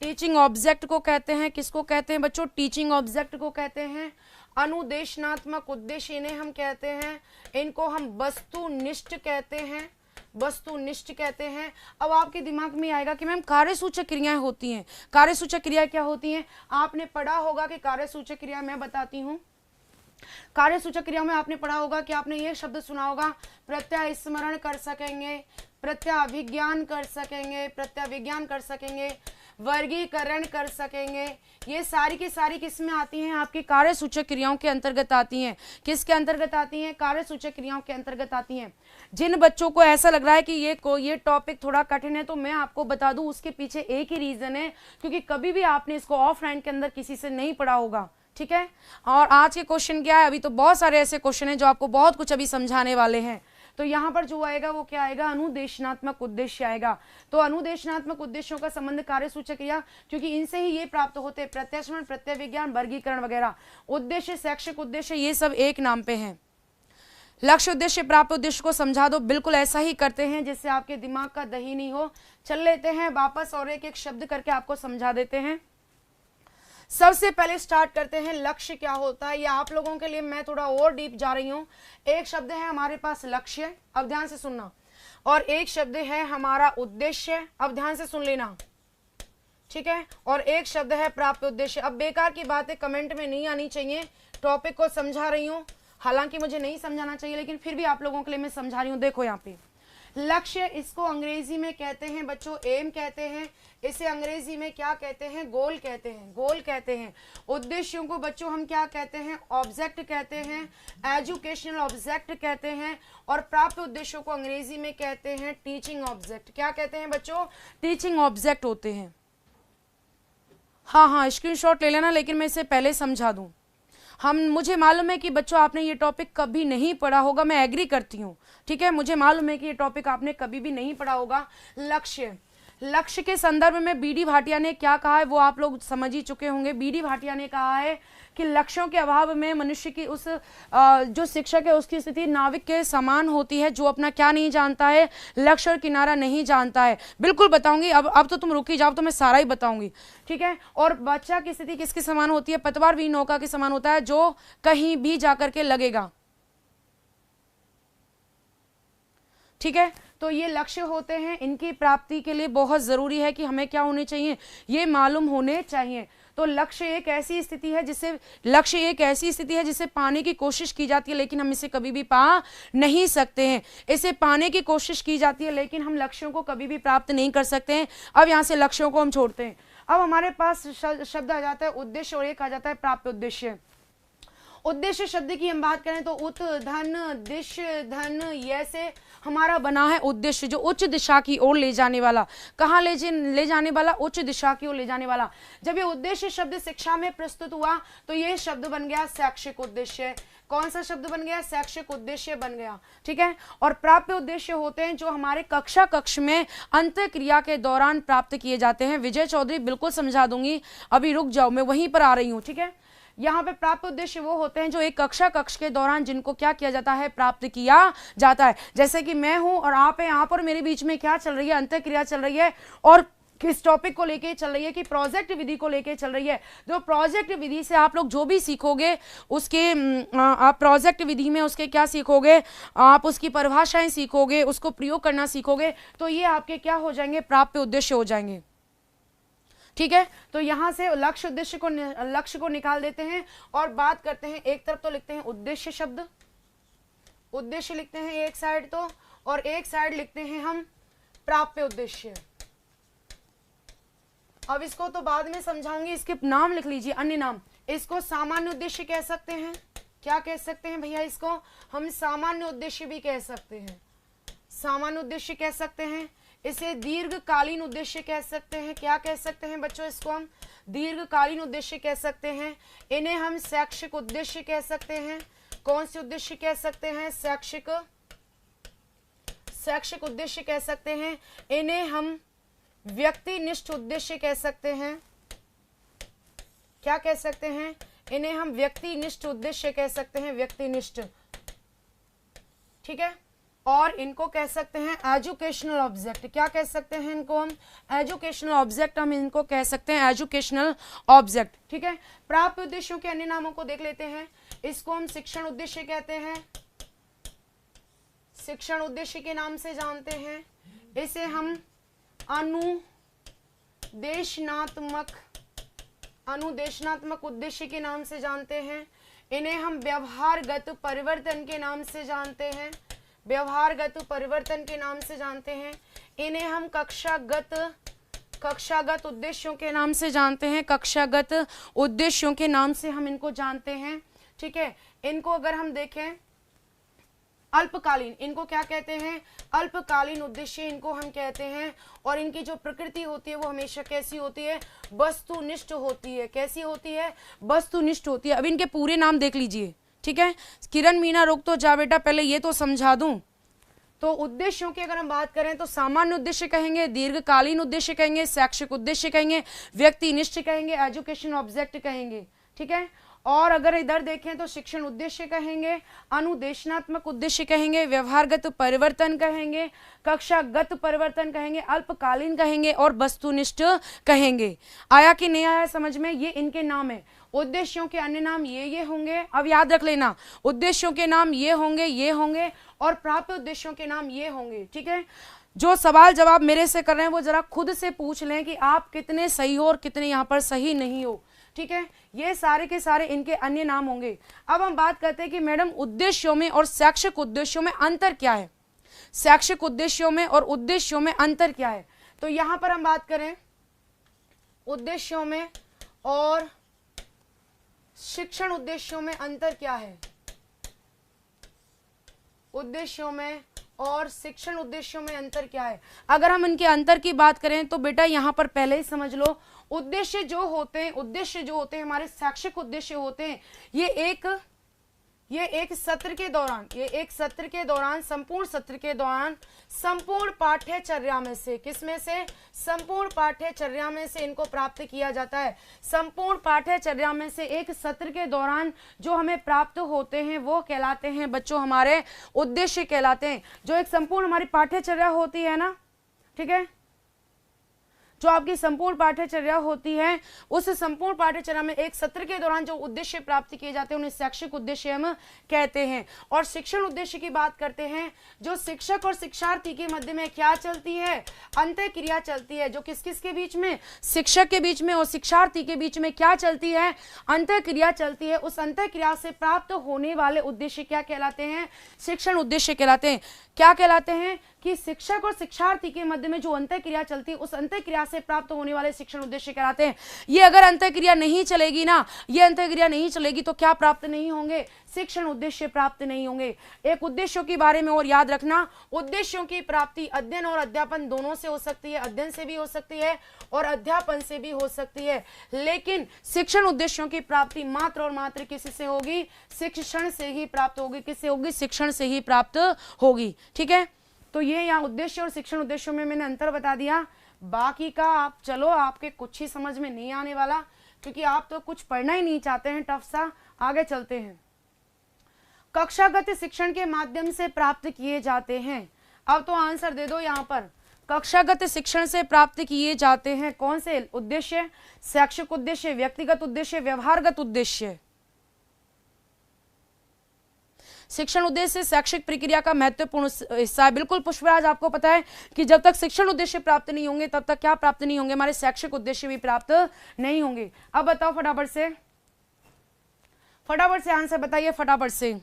टीचिंग ऑब्जेक्ट को कहते हैं, किसको कहते हैं बच्चों? टीचिंग ऑब्जेक्ट को कहते हैं। अनुदेशनात्मक उद्देश्य इन्हें हम कहते हैं, इनको हम वस्तुनिष्ठ कहते हैं, वस्तुनिष्ठ कहते हैं। अब आपके दिमाग में आएगा कि मैम कार्यसूचक क्रियाएं होती हैं, कार्यसूचक क्रिया क्या होती हैं? आपने पढ़ा होगा कि कार्यसूचक क्रिया, मैं बताती हूँ। कार्यसूचक क्रियाओं में आपने पढ़ा होगा कि आपने ये शब्द सुना होगा, प्रत्यय स्मरण कर सकेंगे, प्रत्याभिज्ञान कर सकेंगे, प्रत्याभिज्ञान कर सकेंगे, वर्गीकरण कर सकेंगे। ये सारी की सारी किस में आती हैं? आपकी कार्यसूचक क्रियाओं के अंतर्गत आती हैं। किसके अंतर्गत आती हैं? कार्यसूचक क्रियाओं के अंतर्गत आती हैं। जिन बच्चों को ऐसा लग रहा है कि ये टॉपिक थोड़ा कठिन है, तो मैं आपको बता दूं उसके पीछे एक ही रीजन है, क्योंकि कभी भी आपने इसको ऑफलाइन के अंदर किसी से नहीं पढ़ा होगा, ठीक है। और आज के क्वेश्चन क्या है? अभी तो बहुत सारे ऐसे क्वेश्चन हैं जो आपको बहुत कुछ अभी समझाने वाले हैं। तो यहाँ पर जो आएगा वो क्या आएगा? अनुदेशनात्मक उद्देश्य आएगा। तो अनुदेशनात्मक उद्देश्यों का संबंध कार्यसूचक क्रिया, क्योंकि इनसे ही ये प्राप्त होते हैं, प्रत्ययस्मरण, प्रत्यय विज्ञान, वर्गीकरण वगैरह। उद्देश्य, शैक्षिक उद्देश्य, ये सब एक नाम पे हैं। लक्ष्य उद्देश्य प्राप्त उद्देश्य को समझा दो, बिल्कुल ऐसा ही करते हैं जिससे आपके दिमाग का दही नहीं हो। चल लेते हैं वापस और एक एक शब्द करके आपको समझा देते हैं। सबसे पहले स्टार्ट करते हैं, लक्ष्य क्या होता है। या आप लोगों के लिए मैं थोड़ा और डीप जा रही हूं। एक शब्द है हमारे पास लक्ष्य, अब ध्यान से सुनना, और एक शब्द है हमारा उद्देश्य, अब ध्यान से सुन लेना, ठीक है। और एक शब्द है प्राप्त उद्देश्य। अब बेकार की बातें कमेंट में नहीं आनी चाहिए, टॉपिक को समझा रही हूं, हालांकि मुझे नहीं समझाना चाहिए, लेकिन फिर भी आप लोगों के लिए मैं समझा रही हूं। देखो यहाँ पे लक्ष्य, इसको अंग्रेजी में कहते हैं बच्चों एम कहते हैं, इसे अंग्रेजी में क्या कहते हैं? गोल कहते हैं, गोल कहते हैं। उद्देश्यों को बच्चों हम क्या कहते हैं? ऑब्जेक्ट कहते हैं, एजुकेशनल ऑब्जेक्ट कहते हैं। और प्राप्त उद्देश्यों को अंग्रेजी में कहते हैं टीचिंग ऑब्जेक्ट। क्या कहते हैं बच्चों? टीचिंग ऑब्जेक्ट होते हैं। हाँ, स्क्रीनशॉट ले लेना, लेकिन मैं इसे पहले समझा दूं। मुझे मालूम है कि बच्चों आपने ये टॉपिक कभी नहीं पढ़ा होगा, मैं एग्री करती हूँ, ठीक है। मुझे मालूम है कि ये टॉपिक आपने कभी भी नहीं पढ़ा होगा। लक्ष्य, लक्ष्य के संदर्भ में बी डी भाटिया ने क्या कहा है वो आप लोग समझ ही चुके होंगे। बी डी भाटिया ने कहा है कि लक्ष्यों के अभाव में मनुष्य की जो शिक्षक है उसकी स्थिति नाविक के समान होती है, जो अपना क्या नहीं जानता है? लक्ष्य और किनारा नहीं जानता है। बिल्कुल बताऊंगी, अब तो तुम रुकी जाओ, तो मैं सारा ही बताऊंगी, ठीक है। और बच्चा की स्थिति किसके समान होती है? पतवार भी नौका के समान होता है, जो कहीं भी जाकर के लगेगा, ठीक है। तो ये लक्ष्य होते हैं, इनकी प्राप्ति के लिए बहुत जरूरी है कि हमें क्या होने चाहिए? ये मालूम होने चाहिए। तो लक्ष्य एक ऐसी स्थिति है जिसे पाने की कोशिश की जाती है, लेकिन हम इसे कभी भी पा नहीं सकते हैं। इसे पाने की कोशिश की जाती है, लेकिन हम लक्ष्यों को कभी भी प्राप्त नहीं कर सकते हैं। अब यहाँ से लक्ष्यों को हम छोड़ते हैं। अब हमारे पास शब्द आ जाता है उद्देश्य, और एक आ जाता है प्राप्त उद्देश्य। उद्देश्य शब्द की हम बात करें तो उत, धन, दिश, धन, ये से हमारा बना है उद्देश्य, जो उच्च दिशा की ओर ले जाने वाला। कहाँ ले जाने वाला? उच्च दिशा की ओर ले जाने वाला। जब ये उद्देश्य शब्द शिक्षा में प्रस्तुत हुआ तो ये शब्द बन गया शैक्षिक उद्देश्य। कौन सा शब्द बन गया? शैक्षिक उद्देश्य बन गया। ठीक है, और प्राप्य उद्देश्य होते हैं जो हमारे कक्ष में अंतःक्रिया के दौरान प्राप्त किए जाते हैं। विजय चौधरी बिल्कुल समझा दूंगी, अभी रुक जाओ, मैं वहीं पर आ रही हूँ। ठीक है, यहाँ पे प्राप्त उद्देश्य वो होते हैं जो एक कक्ष के दौरान जिनको क्या किया जाता है? प्राप्त किया जाता है। जैसे कि मैं हूं और आप हैं, आप और मेरे बीच में क्या चल रही है? अंतःक्रिया चल रही है, और किस टॉपिक को लेके चल रही है? कि प्रोजेक्ट विधि को लेके चल रही है। तो प्रोजेक्ट विधि से आप लोग जो भी सीखोगे उसके आप प्रोजेक्ट विधि में उसके क्या सीखोगे? आप उसकी परिभाषाएं सीखोगे, उसको प्रयोग करना सीखोगे, तो ये आपके क्या हो जाएंगे? प्राप्य उद्देश्य हो जाएंगे। ठीक है, तो यहां से लक्ष्य को निकाल देते हैं और बात करते हैं। एक तरफ तो लिखते हैं उद्देश्य शब्द, उद्देश्य लिखते हैं एक साइड तो, और एक साइड लिखते हैं हम प्राप्य उद्देश्य। अब इसको तो बाद में समझाऊंगी, इसके नाम लिख लीजिए, अन्य नाम। इसको सामान्य उद्देश्य कह सकते हैं। क्या कह सकते हैं भैया? इसको हम सामान्य उद्देश्य भी कह सकते हैं, सामान्य उद्देश्य कह सकते हैं। इसे दीर्घकालीन उद्देश्य कह सकते हैं। क्या कह सकते हैं बच्चों? इसको हम दीर्घकालीन उद्देश्य कह सकते हैं। इन्हें हम शैक्षिक उद्देश्य कह सकते हैं। कौन से उद्देश्य कह सकते हैं? शैक्षिक उद्देश्य कह सकते हैं। इन्हें हम व्यक्तिनिष्ठ उद्देश्य कह सकते हैं। क्या कह सकते हैं? इन्हें हम व्यक्तिनिष्ठ उद्देश्य कह सकते हैं, व्यक्तिनिष्ठ। ठीक है, और इनको कह सकते हैं एजुकेशनल ऑब्जेक्ट। क्या कह सकते हैं इनको हम? एजुकेशनल ऑब्जेक्ट, हम इनको कह सकते हैं एजुकेशनल ऑब्जेक्ट। ठीक है, प्राप्य उद्देश्यों के अन्य नामों को देख लेते हैं। इसको हम शिक्षण उद्देश्य कहते हैं, शिक्षण उद्देश्य के नाम से जानते हैं। इसे हम अनुदेशनात्मक उद्देश्य के नाम से जानते हैं। इन्हें हम व्यवहारगत परिवर्तन के नाम से जानते हैं, व्यवहारगत परिवर्तन के नाम से जानते हैं। इन्हें हम कक्षागत उद्देश्यों के नाम से जानते हैं, कक्षागत उद्देश्यों के नाम से हम इनको जानते हैं। ठीक है, इनको अगर हम देखें अल्पकालीन, इनको क्या कहते हैं? अल्पकालीन उद्देश्य इनको हम कहते हैं। और इनकी जो प्रकृति होती है वो हमेशा कैसी होती है? वस्तुनिष्ठ होती है। कैसी होती है? वस्तुनिष्ठ होती है। अब इनके पूरे नाम देख लीजिए। ठीक है, किरण मीना रुक तो जा बेटा, पहले ये तो समझा दूं। तो उद्देश्यों की अगर हम बात करें तो सामान्य उद्देश्य कहेंगे, दीर्घकालीन उद्देश्य कहेंगे, शैक्षिक उद्देश्य कहेंगे, व्यक्तिनिष्ठ कहेंगे, एजुकेशन ऑब्जेक्ट कहेंगे। ठीक है, और अगर इधर देखें तो शिक्षण उद्देश्य कहेंगे, अनुदेशनात्मक उद्देश्य कहेंगे, व्यवहारगत परिवर्तन कहेंगे, कक्षागत परिवर्तन कहेंगे, अल्पकालीन कहेंगे और वस्तुनिष्ठ कहेंगे। आया कि नहीं आया समझ में? ये इनके नाम है। उद्देश्यों के अन्य नाम ये होंगे। अब याद रख लेना, उद्देश्यों के नाम ये होंगे और प्राप्य उद्देश्यों के नाम ये होंगे। ठीक है, जो सवाल जवाब मेरे से कर रहे हैं वो जरा खुद से पूछ लें कि आप कितने सही हो और कितने यहाँ पर सही नहीं हो। ठीक है, ये सारे के सारे इनके अन्य नाम होंगे। अब हम बात करते हैं कि मैडम उद्देश्यों में और शैक्षिक उद्देश्यों में अंतर क्या है? शैक्षिक उद्देश्यों में और उद्देश्यों में अंतर क्या है? तो यहां पर हम बात करें उद्देश्यों में और शिक्षण उद्देश्यों में अंतर क्या है? उद्देश्यों में और शिक्षण उद्देश्यों में अंतर क्या है? अगर हम इनके अंतर की बात करें तो बेटा यहां पर पहले ही समझ लो, उद्देश्य जो होते हैं हमारे शैक्षिक उद्देश्य होते हैं, ये एक सत्र के दौरान, संपूर्ण सत्र के दौरान, संपूर्ण पाठ्यचर्या में से, किसमें से? संपूर्ण पाठ्यचर्या में से इनको प्राप्त किया जाता है। संपूर्ण पाठ्यचर्या में से एक सत्र के दौरान जो हमें प्राप्त होते हैं वो कहलाते हैं बच्चों हमारे उद्देश्य कहलाते हैं। जो एक संपूर्ण हमारी पाठ्यचर्या होती है ना, ठीक है, जो आपकी संपूर्ण पाठ्यचर्या होती है, उस संपूर्ण पाठ्यचर्या में एक सत्र के दौरान जो उद्देश्य प्राप्त किए जाते हैं उन्हें शैक्षिक उद्देश्य हम कहते हैं। और शिक्षण उद्देश्य की बात करते हैं, जो शिक्षक और शिक्षार्थी के मध्य में क्या चलती है? अंतःक्रिया चलती है। जो किस किस के बीच में? शिक्षक के बीच में और शिक्षार्थी के बीच में क्या चलती है? अंतःक्रिया चलती है। उस अंतःक्रिया से प्राप्त होने वाले उद्देश्य क्या कहलाते हैं? शिक्षण उद्देश्य कहलाते हैं। क्या कहलाते हैं? कि शिक्षक और शिक्षार्थी के मध्य में जो अंतःक्रिया चलती है उस अंतःक्रिया से प्राप्त होने वाले शिक्षण उद्देश्य कहलाते हैं। ये अगर अंतःक्रिया नहीं चलेगी ना, ये अंतःक्रिया नहीं चलेगी तो क्या प्राप्त नहीं होंगे? शिक्षण उद्देश्य प्राप्त नहीं होंगे। एक उद्देश्यों के बारे में और याद रखना, उद्देश्यों की प्राप्ति अध्ययन और अध्यापन दोनों से हो सकती है, अध्ययन से भी हो सकती है और अध्यापन से भी हो सकती है, लेकिन शिक्षण उद्देश्यों की प्राप्ति मात्र और मात्र किसी से होगी? शिक्षण से ही प्राप्त होगी। किससे होगी? शिक्षण से ही प्राप्त होगी। ठीक है, तो ये यहाँ उद्देश्य और शिक्षण उद्देश्यों में मैंने अंतर बता दिया। बाकी का आप चलो, आपके कुछ ही समझ में नहीं आने वाला, क्योंकि आप तो कुछ पढ़ना ही नहीं चाहते हैं टफ सा। आगे चलते हैं। कक्षागत शिक्षण के माध्यम से प्राप्त किए जाते हैं। अब तो आंसर दे दो यहाँ पर। कक्षागत शिक्षण से प्राप्त किए जाते हैं कौन से उद्देश्य? शैक्षिक उद्देश्य, व्यक्तिगत उद्देश्य, व्यवहारगत उद्देश्य। शिक्षण उद्देश्य शैक्षिक प्रक्रिया का महत्वपूर्ण हिस्सा है। बिल्कुल पुष्पराज, आपको पता है कि जब तक शिक्षण उद्देश्य प्राप्त नहीं होंगे तब तक क्या प्राप्त नहीं होंगे? हमारे शैक्षिक उद्देश्य भी प्राप्त नहीं होंगे। अब बताओ फटाफट से, फटाफट से आंसर बताइए फटाफट से।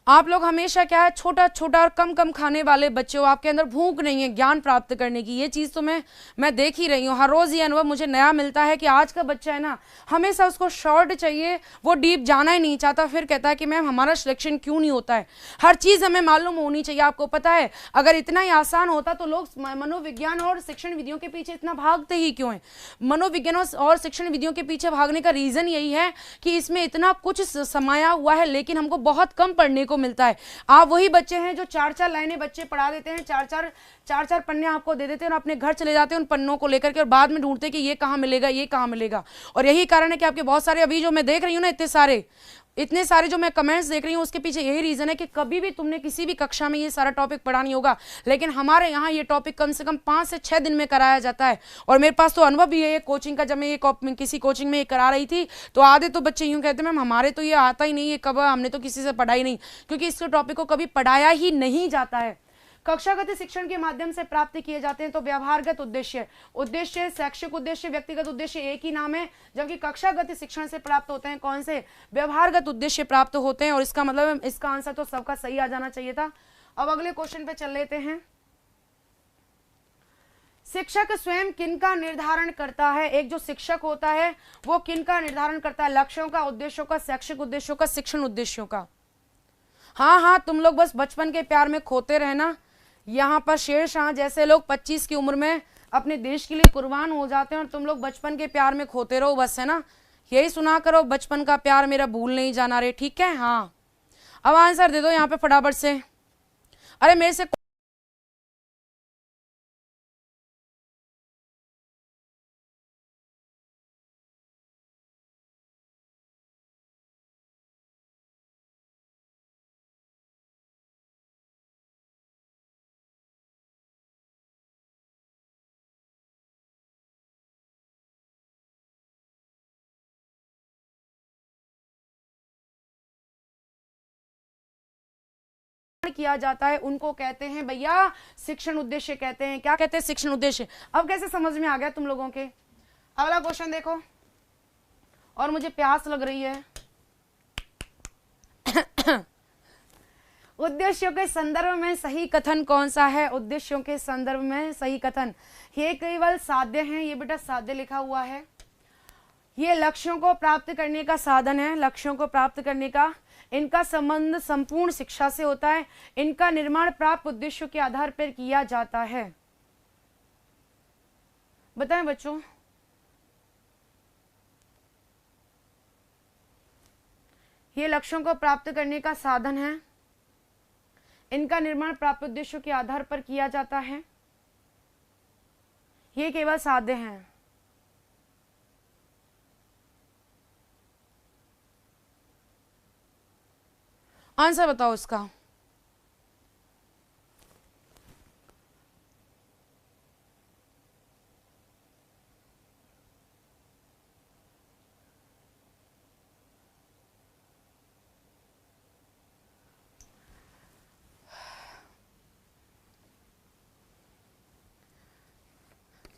आप लोग हमेशा क्या है, छोटा छोटा और कम कम खाने वाले बच्चे हो, आपके अंदर भूख नहीं है ज्ञान प्राप्त करने की। ये चीज़ तो मैं देख ही रही हूँ, हर रोज़ ये अनुभव मुझे नया मिलता है कि आज का बच्चा है ना, हमेशा उसको शॉर्ट चाहिए, वो डीप जाना ही नहीं चाहता। फिर कहता है कि मैम हमारा सिलेक्शन क्यों नहीं होता है? हर चीज़ हमें मालूम होनी चाहिए। आपको पता है अगर इतना ही आसान होता तो लोग मनोविज्ञान और शिक्षण विधियों के पीछे इतना भागते ही क्यों हैं? मनोविज्ञान और शिक्षण विधियों के पीछे भागने का रीज़न यही है कि इसमें इतना कुछ समाया हुआ है, लेकिन हमको बहुत कम पढ़ने को मिलता है। आप वही बच्चे हैं जो 4-4 लाइनें बच्चे पढ़ा देते हैं, 4-4 पन्ने आपको दे देते हैं और अपने घर चले जाते हैं उन पन्नों को लेकर के, और बाद में ढूंढते हैं कि ये कहाँ मिलेगा, ये कहाँ मिलेगा। और यही कारण है कि आपके बहुत सारे अभी जो मैं देख रही हूँ ना, इतने सारे जो मैं कमेंट्स देख रही हूँ, उसके पीछे यही रीजन है कि कभी भी तुमने किसी भी कक्षा में ये सारा टॉपिक पढ़ा नहीं होगा, लेकिन हमारे यहाँ ये टॉपिक कम से कम 5 से 6 दिन में कराया जाता है। और मेरे पास तो अनुभव भी है कोचिंग का। जब मैं ये किसी कोचिंग में ये करा रही थी तो आधे तो बच्चे यूँ कहते मैम हमारे तो ये आता ही नहीं है, कब हमने तो किसी से पढ़ा ही नहीं, क्योंकि इस टॉपिक को कभी पढ़ाया ही नहीं जाता है। कक्षागत शिक्षण के माध्यम से प्राप्त किए जाते हैं तो व्यवहारगत उद्देश्य, शैक्षिक उद्देश्य, व्यक्तिगत उद्देश्य एक ही नाम है, जबकि कक्षागत शिक्षण से प्राप्त होते हैं कौन से? व्यवहारगत उद्देश्य प्राप्त होते हैं। और इसका मतलब इसका आंसर तो सबका सही आ जाना चाहिए था। अब अगले क्वेश्चन पे चल लेते हैं। शिक्षक स्वयं किनका निर्धारण करता है? एक जो शिक्षक होता है वो किनका निर्धारण करता है? लक्ष्यों का, उद्देश्यों का, शैक्षिक उद्देश्यों का, शिक्षण उद्देश्यों का। हाँ, तुम लोग बस बचपन के प्यार में खोते रहना। यहाँ पर शेरशाह जैसे लोग 25 की उम्र में अपने देश के लिए कुर्बान हो जाते हैं और तुम लोग बचपन के प्यार में खोते रहो बस, है ना? यही सुना करो, बचपन का प्यार मेरा भूल नहीं जाना रे। ठीक है, हाँ अब आंसर दे दो यहाँ पे फटाफट से। अरे मेरे से किया जाता है उनको कहते हैं भैया शिक्षण उद्देश्य कहते हैं। क्या कहते हैं? शिक्षण उद्देश्य। अब कैसे समझ में आ गया तुम लोगों के? अगला क्वेश्चन देखो, और मुझे प्यास लग रही है। उद्देश्यों के संदर्भ में सही कथन कौन सा है? उद्देश्यों के संदर्भ में सही कथन, ये केवल साध्य है। ये बेटा साध्य लिखा हुआ है। ये लक्ष्यों को प्राप्त करने का साधन है, लक्ष्यों को प्राप्त करने का। इनका संबंध संपूर्ण शिक्षा से होता है। इनका निर्माण प्राप्त उद्देश्यों के आधार पर किया जाता है। बताएं बच्चों, ये लक्ष्यों को प्राप्त करने का साधन है। इनका निर्माण प्राप्त उद्देश्यों के आधार पर किया जाता है। ये केवल साध्य हैं। आंसर बताओ इसका।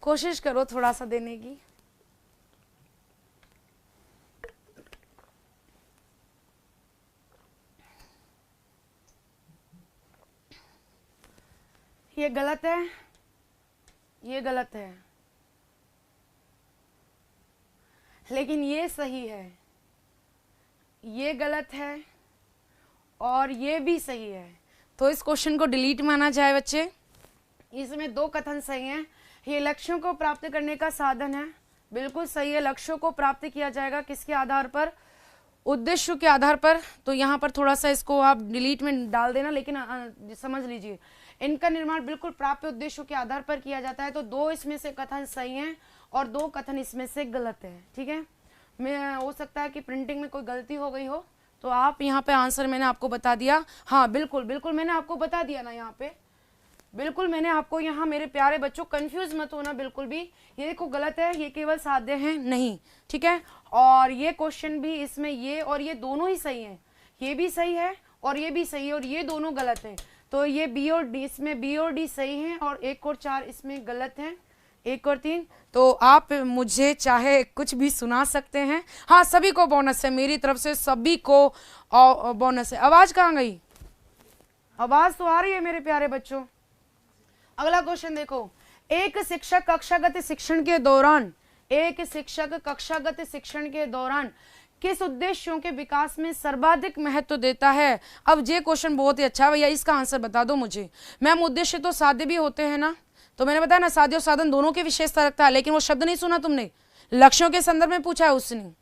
कोशिश करो थोड़ा सा देने की। ये गलत है, ये गलत है, लेकिन ये सही है, ये गलत है और ये भी सही है। तो इस क्वेश्चन को डिलीट माना जाए बच्चे। इसमें दो कथन सही हैं। ये लक्ष्यों को प्राप्त करने का साधन है, बिल्कुल सही है। लक्ष्यों को प्राप्त किया जाएगा किसके आधार पर? उद्देश्य के आधार पर। तो यहाँ पर थोड़ा सा इसको आप डिलीट में डाल देना, लेकिन समझ लीजिए इनका निर्माण बिल्कुल प्राप्य उद्देश्यों के आधार पर किया जाता है। तो दो इसमें से कथन सही हैं और दो कथन इसमें से गलत है। ठीक है, मैं हो सकता है कि प्रिंटिंग में कोई गलती हो गई हो, तो आप यहाँ पे आंसर मैंने आपको बता दिया। हाँ बिल्कुल बिल्कुल मैंने आपको बता दिया ना, यहाँ पे बिल्कुल मैंने आपको, यहाँ मेरे प्यारे बच्चों कंफ्यूज मत होना बिल्कुल भी। ये देखो गलत है, ये केवल साध्य है नहीं, ठीक है। और ये क्वेश्चन भी इसमें ये और ये दोनों ही सही हैं, ये भी सही है और ये भी सही है और ये दोनों गलत है। तो ये बी और डी, इसमें बी और डी सही हैं और 1 और 4 इसमें गलत हैं, 1 और 3। तो आप मुझे चाहे कुछ भी सुना सकते हैं। हाँ सभी को बोनस है मेरी तरफ से, सभी को बोनस है। आवाज कहाँ गई? आवाज तो आ रही है मेरे प्यारे बच्चों। अगला क्वेश्चन देखो, एक शिक्षक कक्षागत शिक्षण के दौरान, एक शिक्षक कक्षागत शिक्षण के दौरान किस उद्देश्यों के विकास में सर्वाधिक महत्व देता है? अब ये क्वेश्चन बहुत ही अच्छा है भैया, इसका आंसर बता दो मुझे। मैम उद्देश्य तो साध्य भी होते हैं ना, तो मैंने बताया ना साध्य और साधन दोनों की विशेषता रखता है, लेकिन वो शब्द नहीं सुना तुमने, लक्ष्यों के संदर्भ में पूछा है उसने।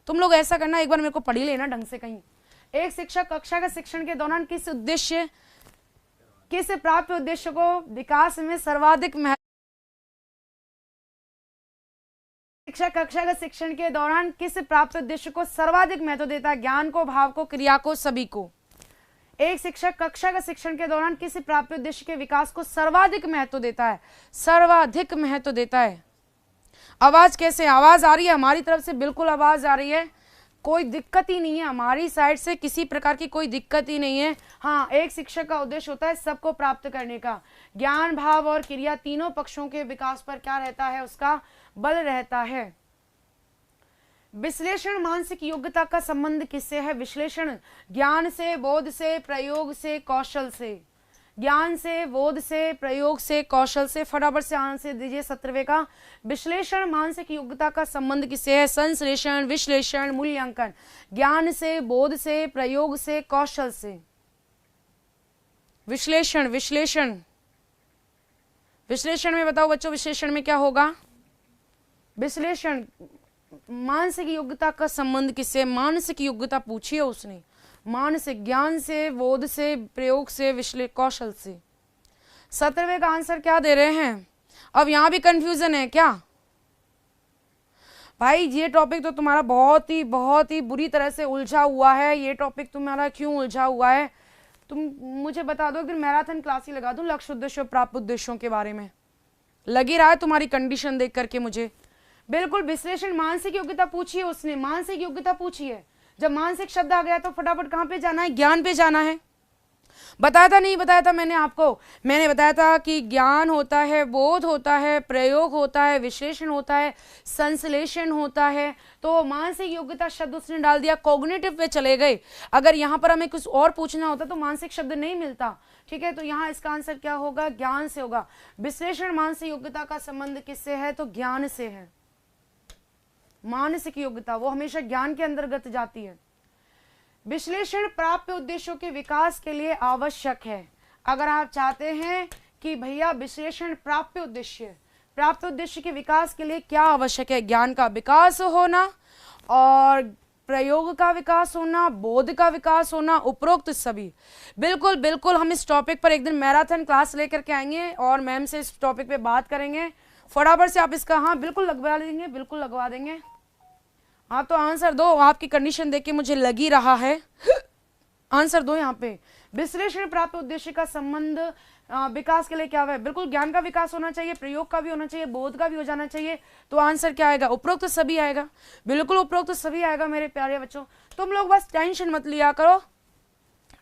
तुम लोग ऐसा करना, एक बार मेरे को पढ़ ही लेना ढंग से कहीं। एक शिक्षक कक्षा के शिक्षण के दौरान किस उद्देश्य, किस प्राप्त उद्देश्य को विकास में सर्वाधिक महत्व, शिक्षक कक्षा के शिक्षण के दौरान किस प्राप्त उद्देश्य को सर्वाधिक महत्व देता है? ज्ञान को, भाव को, क्रिया को, सभी को। एक शिक्षक कक्षा के शिक्षण के दौरान किस प्राप्त उद्देश्य के विकास को सर्वाधिक महत्व देता है? सर्वाधिक महत्व देता है। आवाज कैसे? आवाज आ रही है हमारी तरफ से? बिल्कुल आवाज आ रही है, कोई दिक्कत ही नहीं है हमारी साइड से, किसी प्रकार की कोई दिक्कत ही नहीं है। हाँ, एक शिक्षक का उद्देश्य होता है सबको प्राप्त करने का। ज्ञान, भाव और क्रिया तीनों पक्षों के विकास पर क्या रहता है? उसका बल रहता है। विश्लेषण मानसिक योग्यता का संबंध किससे है? विश्लेषण ज्ञान से, बोध से, प्रयोग से, कौशल से। ज्ञान से, बोध से, प्रयोग से, कौशल से। फटाफट से आंसर दीजिए 17वें का। विश्लेषण मानसिक योग्यता का संबंध किससे है? संश्लेषण, विश्लेषण, मूल्यांकन। ज्ञान से, बोध से, प्रयोग से, कौशल से। विश्लेषण, विश्लेषण, विश्लेषण में बताओ बच्चों, विश्लेषण में क्या होगा? विश्लेषण मानसिक योग्यता का संबंध किससे? मानसिक योग्यता पूछी है उसने, मानसिक, ज्ञान से, बोध से, प्रयोग से, कौशल से। 17वें का आंसर क्या दे रहे हैं? अब यहां भी कंफ्यूजन है क्या भाई? ये टॉपिक तो तुम्हारा बहुत ही बुरी तरह से उलझा हुआ है। ये टॉपिक तुम्हारा क्यों उलझा हुआ है? तुम मुझे बता दो, एक दिन मैराथन क्लास ही लगा दूं लक्ष्य उद्देश्य प्राप्त उद्देश्यों के बारे में। लग ही रहा है तुम्हारी कंडीशन देख करके मुझे। बिल्कुल, विश्लेषण मानसिक योग्यता पूछी है उसने, मानसिक योग्यता पूछी है। जब मानसिक शब्द आ गया तो फटाफट कहां पे जाना है? ज्ञान पे जाना है। बताया था नहीं बताया था मैंने आपको? मैंने बताया था कि ज्ञान होता है, बोध होता है, प्रयोग होता है, विश्लेषण होता है, संश्लेषण होता है। तो मानसिक योग्यता शब्द उसने डाल दिया, कॉग्निटिव पे चले गए। अगर यहाँ पर हमें कुछ और पूछना होता तो मानसिक शब्द नहीं मिलता। ठीक है, तो यहाँ इसका आंसर क्या होगा? ज्ञान से होगा। विश्लेषण मानसिक योग्यता का संबंध किससे है? तो ज्ञान से है। मानसिक योग्यता वो हमेशा ज्ञान के अंतर्गत जाती है। विश्लेषण प्राप्य उद्देश्यों के विकास के लिए आवश्यक है। अगर आप चाहते हैं कि भैया विश्लेषण प्राप्य उद्देश्य के विकास के लिए क्या आवश्यक है? ज्ञान का विकास होना और प्रयोग का विकास होना, बोध का विकास होना, उपरोक्त सभी। बिल्कुल बिल्कुल, हम इस टॉपिक पर एक दिन मैराथन क्लास लेकर के आएंगे और मैम से इस टॉपिक पे बात करेंगे। फटाफट से आप इसका हाँ बिल्कुल लगवा देंगे, बिल्कुल लगवा देंगे। आप तो आंसर दो, आपकी कंडीशन देख के मुझे लग ही रहा है। आंसर दो यहाँ पे। विश्लेषण प्राप्त उद्देश्य का संबंध विकास के लिए क्या है? बिल्कुल ज्ञान का विकास होना चाहिए, प्रयोग का भी होना चाहिए, बोध का भी हो जाना चाहिए। तो आंसर क्या आएगा? उपरोक्त सभी आएगा। बिल्कुल उपरोक्त सभी आएगा मेरे प्यारे बच्चों। तुम लोग बस टेंशन मत लिया करो,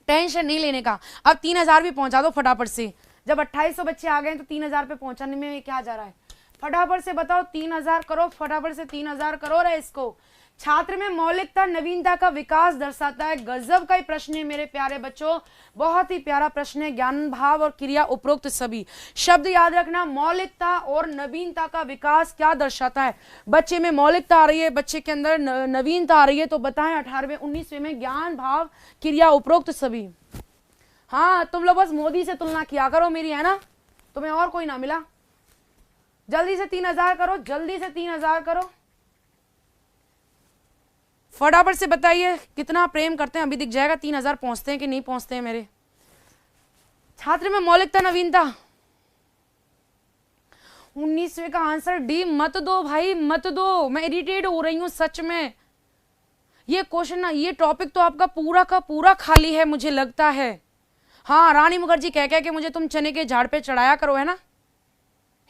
टेंशन नहीं लेने का। अब 3000 भी पहुंचा दो फटाफट से। जब 2800 बच्चे आ गए तो 3000 पे पहुंचाने में क्या जा रहा है? फटाफट से बताओ, 3000 करो, फटाफट से 3000 करो रे इसको। छात्र में मौलिकता नवीनता का विकास दर्शाता है। गजब का ही प्रश्न है मेरे प्यारे बच्चों, बहुत ही प्यारा प्रश्न है। ज्ञान भाव और क्रिया उपरोक्त सभी शब्द याद रखना। मौलिकता और नवीनता का विकास क्या दर्शाता है? बच्चे में मौलिकता आ रही है, बच्चे के अंदर नवीनता आ रही है, तो बताएं 18वें 19वें में ज्ञान भाव क्रिया उपरोक्त सभी। हाँ, तुम लोग बस मोदी से तुलना किया करो मेरी, है ना, तुम्हें और कोई ना मिला। जल्दी से 3000 करो, जल्दी से 3000 करो, फटाफट से बताइए कितना प्रेम करते हैं। अभी दिख जाएगा 3000 पहुंचते हैं कि नहीं पहुंचते हैं मेरे। छात्र में मौलिकता नवीनता 19वें का आंसर डी। मत दो भाई, मत दो, मैं इरिटेट हो रही हूं सच में। ये क्वेश्चन ना, ये टॉपिक तो आपका पूरा का पूरा खाली है मुझे लगता है। हाँ, रानी मुखर्जी कह के मुझे तुम चने के झाड़ पे चढ़ाया करो, है ना।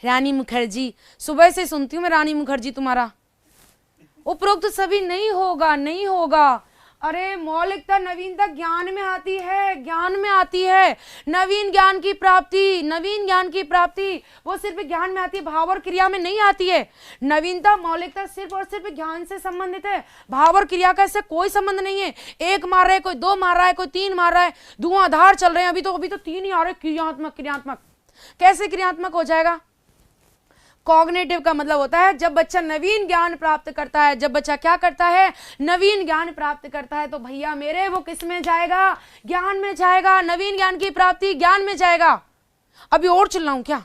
रानी मुखर्जी, सुबह से सुनती हूँ मैं रानी मुखर्जी तुम्हारा। उपरोक्त सभी नहीं होगा, नहीं होगा। अरे मौलिकता नवीनता ज्ञान में आती है, ज्ञान में आती है। नवीन ज्ञान की प्राप्ति, नवीन ज्ञान की प्राप्ति वो सिर्फ ज्ञान में आती है, भाव और क्रिया में नहीं आती है। नवीनता मौलिकता सिर्फ और सिर्फ ज्ञान से संबंधित है, भाव और क्रिया का इससे कोई संबंध नहीं है। एक मार रहा है, कोई 2 मार रहा है, कोई 3 मार रहा है, धुआंधार चल रहे हैं। अभी तो 3 ही आ रहे। क्रियात्मक, क्रियात्मक कैसे क्रियात्मक हो जाएगा? कॉग्निटिव का मतलब होता है जब बच्चा नवीन ज्ञान प्राप्त करता है, जब बच्चा क्या करता है, नवीन ज्ञान प्राप्त करता है, तो भैया मेरे वो किस में जाएगा? ज्ञान में जाएगा। नवीन ज्ञान की प्राप्ति ज्ञान में जाएगा। अभी और चिल्लाऊं क्या?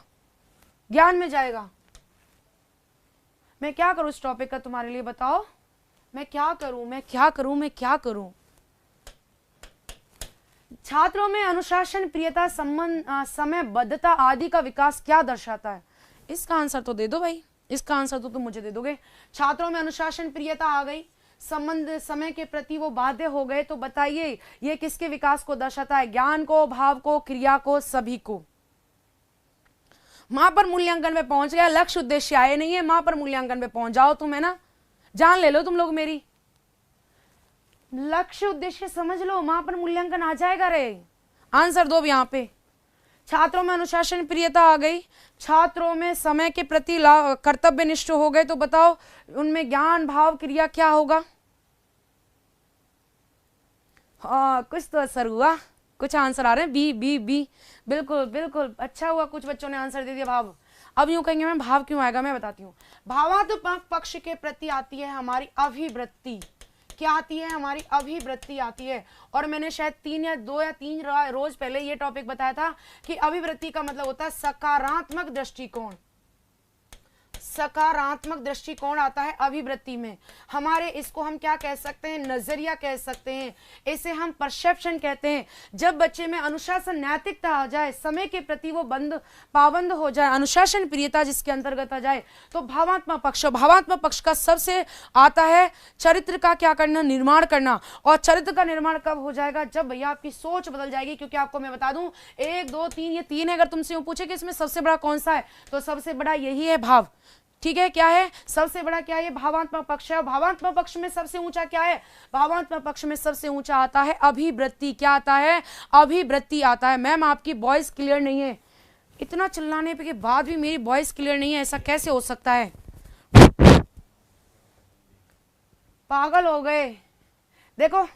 ज्ञान में जाएगा। मैं क्या करूं इस टॉपिक का तुम्हारे लिए, बताओ मैं क्या करूं, मैं क्या करूं, मैं क्या करूं? छात्रों में अनुशासन, प्रियता, समयबद्धता आदि का विकास क्या दर्शाता है? इसका आंसर तो दे दो भाई, इसका आंसर तो तुम मुझे दे दोगे। छात्रों में अनुशासन, प्रियता आ गई, संबंध, समय के प्रति वो बाध्य हो गए, तो बताइए ये किसके विकास को दर्शाता है? ज्ञान को, भाव को, क्रिया को, सभी को। मां पर मूल्यांकन में पहुंच गया, लक्ष्य उद्देश्य आए नहीं है, मां पर मूल्यांकन में पहुंच जाओ तुम, है ना। जान ले लो तुम लोग मेरी, लक्ष्य उद्देश्य समझ लो, मां पर मूल्यांकन आ जाएगा रे। आंसर दो यहां पे। छात्रों में अनुशासन, प्रियता आ गई, छात्रों में समय के प्रति कर्तव्यनिष्ठ हो गए, तो बताओ उनमें ज्ञान, भाव, क्रिया क्या होगा? हाँ, कुछ तो असर हुआ, कुछ आंसर आ रहे हैं। बी बी बी, बिल्कुल बिल्कुल, अच्छा हुआ कुछ बच्चों ने आंसर दे दिया भाव। अब यूं कहेंगे मैं भाव क्यों आएगा, मैं बताती हूँ। भावात्मक पक्ष के प्रति आती है हमारी अभिवृत्ति। क्या आती है? हमारी अभिवृत्ति आती है। और मैंने शायद 3 या 2 या 3 रोज पहले ये टॉपिक बताया था कि अभिवृत्ति का मतलब होता है सकारात्मक दृष्टिकोण। सकारात्मक दृष्टिकोण आता है अभिवृत्ति में हमारे। इसको हम क्या कह सकते हैं? नजरिया कह सकते हैं, इसे हम परसेप्शन कहते हैं। जब बच्चे में अनुशासन, नैतिकता आ जाए, समय के प्रति वो पाबंद हो जाए, अनुशासन, प्रियता जिसके अंतर्गत आ जाए, तो भावात्मक पक्ष, भावात्मक पक्ष का सबसे आता है चरित्र का क्या करना, निर्माण करना। और चरित्र का निर्माण कब हो जाएगा? जब भैया आपकी सोच बदल जाएगी। क्योंकि आपको मैं बता दूं 1 2 3 ये 3 है। अगर तुमसे यूं पूछे कि इसमें सबसे बड़ा कौन सा है, तो सबसे बड़ा यही है, भाव। ठीक है, क्या है सबसे बड़ा? क्या है? भावात्मक पक्ष है। भावात्मक पक्ष में सबसे ऊंचा क्या है? भावात्मक पक्ष में सबसे ऊंचा आता है अभिवृत्ति। क्या आता है? अभिवृत्ति आता है। मैम आपकी वॉइस क्लियर नहीं है। इतना चिल्लाने के बाद भी मेरी वॉइस क्लियर नहीं है, ऐसा कैसे हो सकता है? पागल हो गए। देखो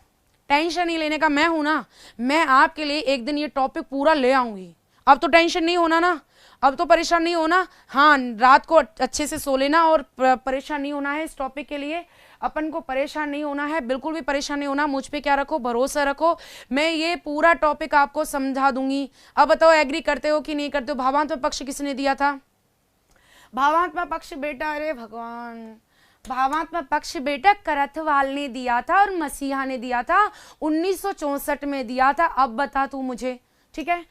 टेंशन नहीं लेने का, मैं हूं ना, मैं आपके लिए एक दिन ये टॉपिक पूरा ले आऊंगी। अब तो टेंशन नहीं होना ना, अब तो परेशान नहीं होना। हाँ, रात को अच्छे से सो लेना और परेशान नहीं होना है। इस टॉपिक के लिए अपन को परेशान नहीं होना है, बिल्कुल भी परेशान नहीं होना। मुझ पे क्या रखो, भरोसा रखो, मैं ये पूरा टॉपिक आपको समझा दूंगी। अब बताओ एग्री करते हो कि नहीं करते हो? भावात्मक पक्ष किसने दिया था? भावात्मक पक्ष बेटा, अरे भगवान, भावात्मक पक्ष बेटा करथवाल ने दिया था और मसीहा ने दिया था, 1964 में दिया था। अब बता तू मुझे, ठीक है।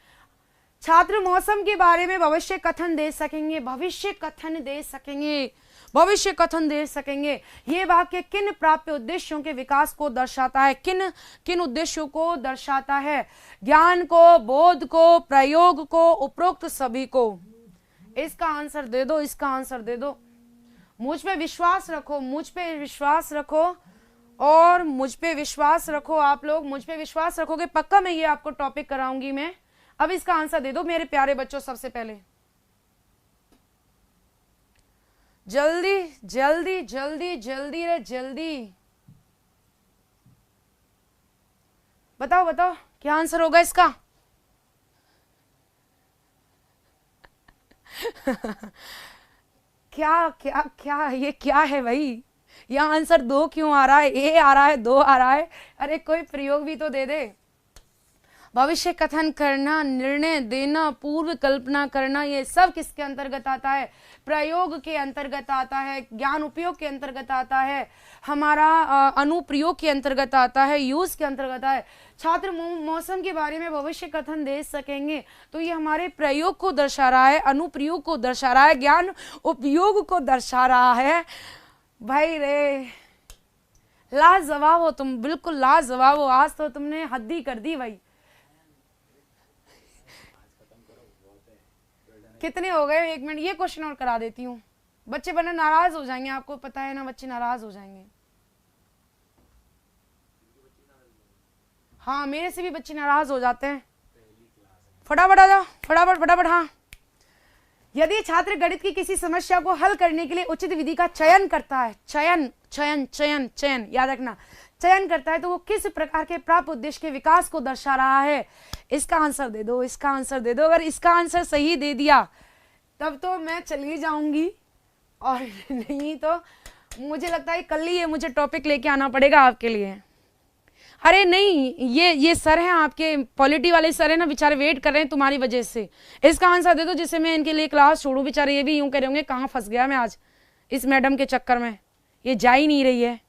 छात्र मौसम के बारे में भविष्य कथन दे सकेंगे, भविष्य कथन दे सकेंगे, भविष्य कथन दे सकेंगे। ये वाक्य किन प्राप्य उद्देश्यों के विकास को दर्शाता है? किन किन उद्देश्यों को दर्शाता है? ज्ञान को, बोध को, प्रयोग को, उपरोक्त सभी को। इसका आंसर दे दो, इसका आंसर दे दो। मुझ पे विश्वास रखो, मुझ पे विश्वास रखो और मुझ पे विश्वास रखो। आप लोग मुझ पे विश्वास रखोगे पक्का मैं ये आपको टॉपिक कराऊंगी मैं। अब इसका आंसर दे दो मेरे प्यारे बच्चों। सबसे पहले जल्दी जल्दी जल्दी जल्दी रे जल्दी, बताओ बताओ क्या आंसर होगा इसका? क्या क्या क्या ये क्या है भाई? यहाँ आंसर 2 क्यों आ रहा है? ए आ रहा है, 2 आ रहा है। अरे कोई प्रयोग भी तो दे दे। भविष्य कथन करना, निर्णय देना, पूर्व कल्पना करना, ये सब किसके अंतर्गत आता है? प्रयोग के अंतर्गत आता है, ज्ञान उपयोग के अंतर्गत आता है, हमारा अनुप्रयोग के अंतर्गत आता है, यूज के अंतर्गत आता है। छात्र मौसम के बारे में भविष्य कथन दे सकेंगे तो ये हमारे प्रयोग को दर्शा रहा है, अनुप्रयोग को दर्शा रहा है, ज्ञान उपयोग को दर्शा रहा है। भाई रे लाजवाब हो तुम, बिल्कुल लाजवाब हो। आज तो तुमने हद ही कर दी भाई। कितने हो गए? 1 मिनट, ये क्वेश्चन और करा देती हूँ, बच्चे वरना नाराज हो जाएंगे। आपको पता है ना, बच्चे नाराज हो जाएंगे। हाँ, मेरे से भी बच्चे नाराज हो जाते हैं। फटाफट आ जाओ, फटाफट फटाफट। हाँ, यदि छात्र गणित की किसी समस्या को हल करने के लिए उचित विधि का चयन करता है, चयन चयन चयन चयन, याद रखना, चयन करता है, तो वो किस प्रकार के प्राप्त उद्देश्य के विकास को दर्शा रहा है? इसका आंसर दे दो, इसका आंसर दे दो। अगर इसका आंसर सही दे दिया तब तो मैं चली जाऊंगी, और नहीं तो मुझे लगता है कल ही ये मुझे टॉपिक लेके आना पड़ेगा आपके लिए। अरे नहीं, ये सर हैं आपके पॉलिटी वाले सर हैं ना, बेचारे वेट कर रहे हैं तुम्हारी वजह से। इसका आंसर दे दो जिससे मैं इनके लिए क्लास छोड़ूं। बेचारे ये भी यूं कह रहे होंगे कहाँ फंस गया मैं आज इस मैडम के चक्कर में, ये जा ही नहीं रही है।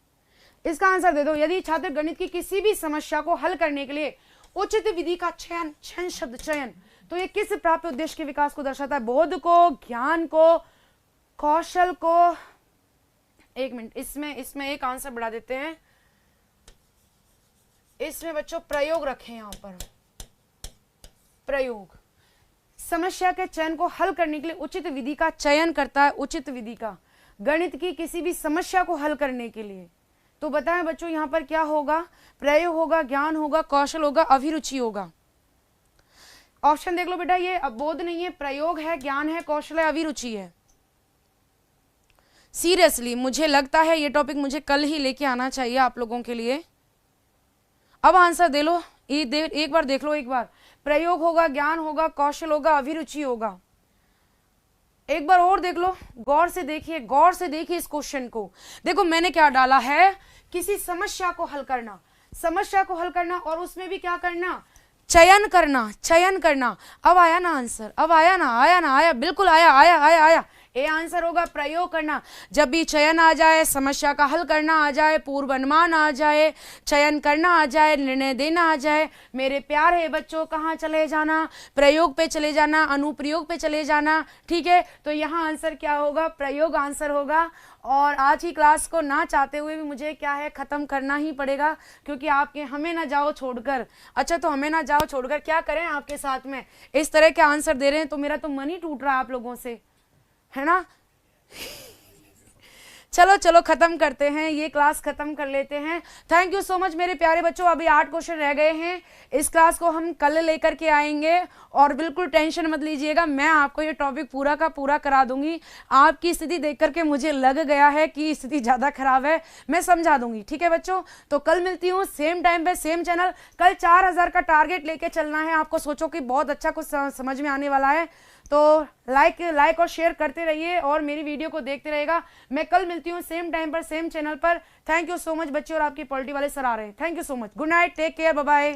इसका आंसर दे दो। यदि छात्र गणित की किसी भी समस्या को हल करने के लिए उचित विधि का चयन, चयन शब्द चयन, तो ये किस प्राप्त उद्देश्य के विकास को दर्शाता है? बोध को, ज्ञान को, कौशल को। 1 मिनट, इसमें एक आंसर बढ़ा देते हैं। इसमें बच्चों प्रयोग रखें, यहां पर प्रयोग। समस्या के चयन को हल करने के लिए उचित विधि का चयन करता है, उचित विधि का, गणित की किसी भी समस्या को हल करने के लिए। तो बताएं बच्चों यहां पर क्या होगा? प्रयोग होगा, ज्ञान होगा, कौशल होगा, अभिरुचि होगा। ऑप्शन देख लो बेटा, ये बोध नहीं है, प्रयोग है, ज्ञान है, कौशल है, अभिरुचि है। सीरियसली मुझे लगता है ये टॉपिक मुझे कल ही लेके आना चाहिए आप लोगों के लिए। अब आंसर दे लो, एक बार देख लो, एक बार। प्रयोग होगा, ज्ञान होगा, कौशल होगा, अभिरुचि होगा। एक बार और देख लो, गौर से देखिए, गौर से देखिए इस क्वेश्चन को। देखो मैंने क्या डाला है, किसी समस्या को हल करना, समस्या को हल करना, और उसमें भी क्या करना? चयन करना, चयन करना। अब आया ना आंसर, अब आया ना, आया ना, आया, बिल्कुल आया, आया आया आया। ए आंसर होगा प्रयोग करना। जब भी चयन आ जाए, समस्या का हल करना आ जाए, पूर्व अनुमान आ जाए, चयन करना आ जाए, निर्णय देना आ जाए, मेरे प्यारे बच्चों कहाँ चले जाना? प्रयोग पे चले जाना, अनुप्रयोग पे चले जाना। ठीक है, तो यहाँ आंसर क्या होगा? प्रयोग आंसर होगा। और आज की क्लास को ना चाहते हुए भी मुझे क्या है, ख़त्म करना ही पड़ेगा, क्योंकि आपके हमें ना जाओ छोड़कर। अच्छा, तो हमें ना जाओ छोड़कर क्या करें आपके साथ में? इस तरह के आंसर दे रहे हैं तो मेरा तो मन ही टूट रहा है आप लोगों से, है ना? चलो चलो खत्म करते हैं, ये क्लास खत्म कर लेते हैं। थैंक यू सो मच मेरे प्यारे बच्चों। अभी 8 क्वेश्चन रह गए हैं, इस क्लास को हम कल लेकर के आएंगे, और बिल्कुल टेंशन मत लीजिएगा, मैं आपको ये टॉपिक पूरा का पूरा करा दूंगी। आपकी स्थिति देख करके मुझे लग गया है कि स्थिति ज़्यादा खराब है, मैं समझा दूंगी। ठीक है बच्चों, तो कल मिलती हूँ सेम टाइम पे, सेम चैनल। कल 4000 का टारगेट लेके चलना है आपको। सोचो कि बहुत अच्छा कुछ समझ में आने वाला है, तो लाइक और शेयर करते रहिए और मेरी वीडियो को देखते रहेगा। मैं कल मिलती हूँ सेम टाइम पर, सेम चैनल पर। थैंक यू सो मच बच्चे, और आपकी पॉलिटी वाले सर आ रहे हैं। Thank you so much, good night, take care, bye bye.